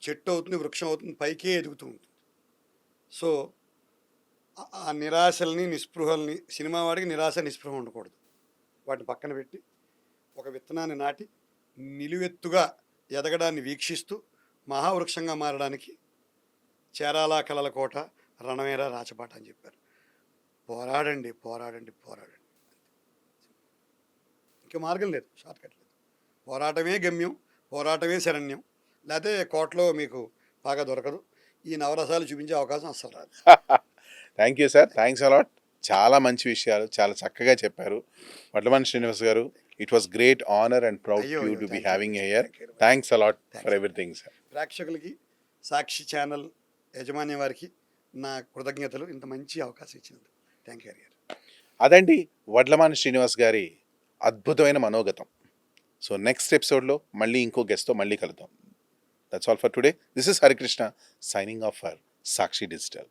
చెట్టు అవుతుంది, వృక్షం అవుతుంది, పైకే ఎదుగుతూ ఉంటుంది. సో ఆ నిరాశల్ని, నిస్పృహల్ని, సినిమా వాడికి నిరాశ నిస్పృహ ఉండకూడదు, వాటిని పక్కన పెట్టి ఒక విత్తనాన్ని నాటి నిలువెత్తుగా ఎదగడాన్ని వీక్షిస్తూ మహావృక్షంగా మారడానికి చేరాల కలల కోట, రణమేర రాచబాట అని చెప్పారు. పోరాడండి, పోరాడండి, పోరాడండి, ఇంకా మార్గం లేదు, షార్ట్ కట్ లేదు. పోరాటమే గమ్యం, పోరాటమే శరణ్యం. లేకపోతే కోటలో మీకు బాగా దొరకదు, ఈ నవరసాలు చూపించే అవకాశం అస్సలు రాదు. Thank you sir, thanks a lot. చాలా మంచి విషయాలు చాలా చక్కగా చెప్పారు వడ్లమాని శ్రీనివాస్ గారు. It was great honour and proud అయ్యో, యూ అయ్యో, to be thank you, having thank here. you. Thanks a lot Thanks. For everything sir. ప్రేక్షకులకి, సాక్షి ఛానల్ యజమాని వారికి నా కృతజ్ఞతలు, ఇంత మంచి అవకాశం ఇచ్చినందుకు. థ్యాంక్ యూ గారు. అదండి వడ్లమాని శ్రీనివాస్ గారి అద్భుతమైన మనోగతం. సో నెక్స్ట్ ఎపిసోడ్లో మళ్ళీ ఇంకో గెస్ట్తో మళ్ళీ కలుద్దాం. That's all for today. This is Harikrishna signing off for Sakshi digital.